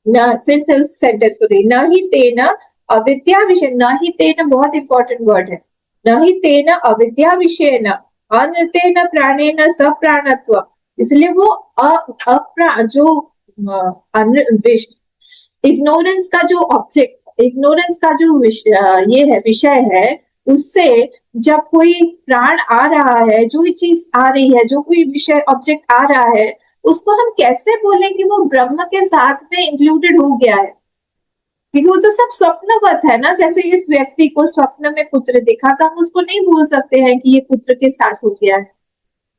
न, फिर से उस सेंटेंस को देख, न ही तेन अविद्या विषय, न ही तेन बहुत इंपॉर्टेंट वर्ड है, न ही तेन अविद्या विषय न अनृतेन प्राणेन सप्राणत्व, इसलिए वो जो इग्नोरेंस का जो ऑब्जेक्ट, इग्नोरेंस का जो ये है, विषय है, उससे जब कोई प्राण आ रहा है, जो चीज आ रही है, जो कोई विषय ऑब्जेक्ट आ रहा है, उसको हम कैसे बोलें कि वो ब्रह्म के साथ में इंक्लूडेड हो गया है, क्योंकि वो तो सब स्वप्नवत है ना। जैसे इस व्यक्ति को स्वप्न में पुत्र दिखा था, हम उसको नहीं बोल सकते हैं कि ये पुत्र के साथ हो गया है।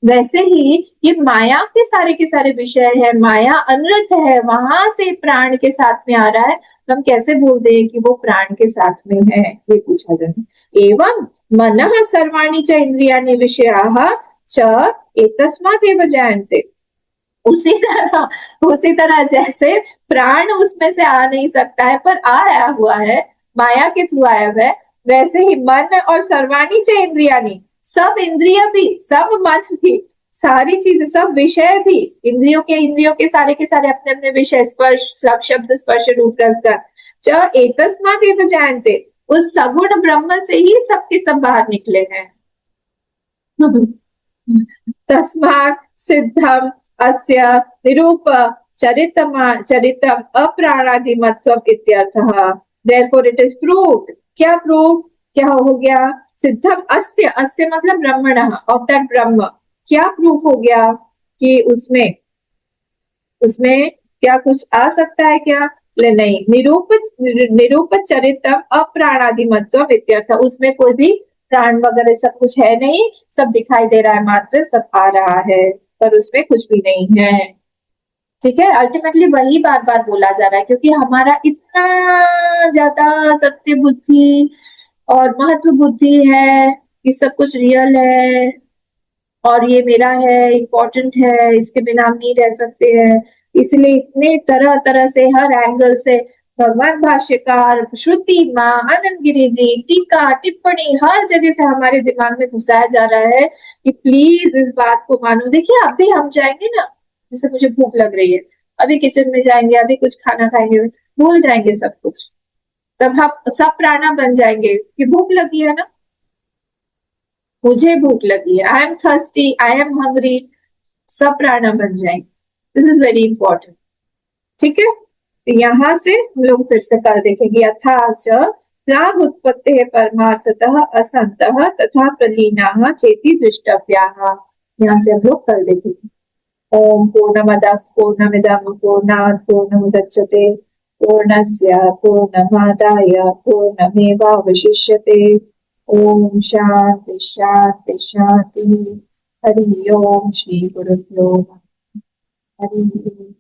वैसे ही ये माया के सारे विषय है, माया अनृत है, वहां से प्राण के साथ में आ रहा है, तो हम कैसे बोल दें कि वो प्राण के साथ में है, ये पूछा जाए। एवं मनः सर्वाणि च इंद्रियाणि विषयाः च एतस्मादेव जायन्ते, उसी तरह जैसे प्राण उसमें से आ नहीं सकता है पर आया हुआ है, माया के थ्रू आया हुआ है, वैसे ही मन और सर्वाणि च इंद्रियाणि, सब इंद्रिय भी, सब मन भी, सारी चीजें, सब विषय भी, इंद्रियों के सारे अपने अपने विषय, स्पर्श, शब्द स्पर्श रूप रस गंध, च एतस्मादेव जायन्ते, उस सगुण ब्रह्म से ही सबके सब बाहर निकले हैं। तस्मात् सिद्धम अस्य निरूप चरितम अप्राणादिमत्वम इत्यर्थः। Therefore it is proved। क्या प्रूव, क्या हो गया? सिद्धम अस्य, अस्य मतलब ब्रह्मणः, ऑफ दैट ब्रह्म। क्या प्रूफ हो गया कि उसमें क्या कुछ आ सकता है क्या? नहीं। निरूप चरितम अप्राणादिमत्वम इत्यर्थ। उसमें कोई भी प्राण वगैरह सब कुछ है नहीं, सब दिखाई दे रहा है मात्र, सब आ रहा है, पर उसमें कुछ भी नहीं है। ठीक है, अल्टीमेटली वही बार बार बोला जा रहा है, क्योंकि हमारा इतना ज्यादा सत्य बुद्धि और महत्व बुद्धि है कि सब कुछ रियल है और ये मेरा है, इम्पोर्टेंट है, इसके बिना हम नहीं रह सकते हैं। इसलिए इतने तरह तरह से, हर एंगल से भगवान भाष्यकार, श्रुति माँ, आनंद गिरी जी, टीका टिप्पणी, हर जगह से हमारे दिमाग में घुसाया जा रहा है कि प्लीज इस बात को मानो। देखिए अभी हम जाएंगे ना, जैसे मुझे भूख लग रही है, अभी किचन में जाएंगे, अभी कुछ खाना खाएंगे, भूल जाएंगे सब कुछ, तब हम सब प्राणा बन जाएंगे कि भूख लगी है ना, मुझे भूख लगी है, I am thirsty, I am hungry, सब प्राणा बन जाएंगे। This is very important. ठीक है, तो यहाँ से हम लोग फिर से कल देखेंगे। यथा च प्राग उत्पत्ति परमार्थतः असंतः तथा प्रलीनाः चेति दृष्टव्याः। यहाँ से हम लोग कल देखेंगे। ओम पूर्णमदः पूर्णमिदं पूर्णात् पूर्णमुदच्यते पूर्णस्य पूर्णमादाय पूर्णमेवावशिष्यते। ओम शांति शांति शांति। हरि ओम। श्री गुरुभ्यो नमः। हरि ओम।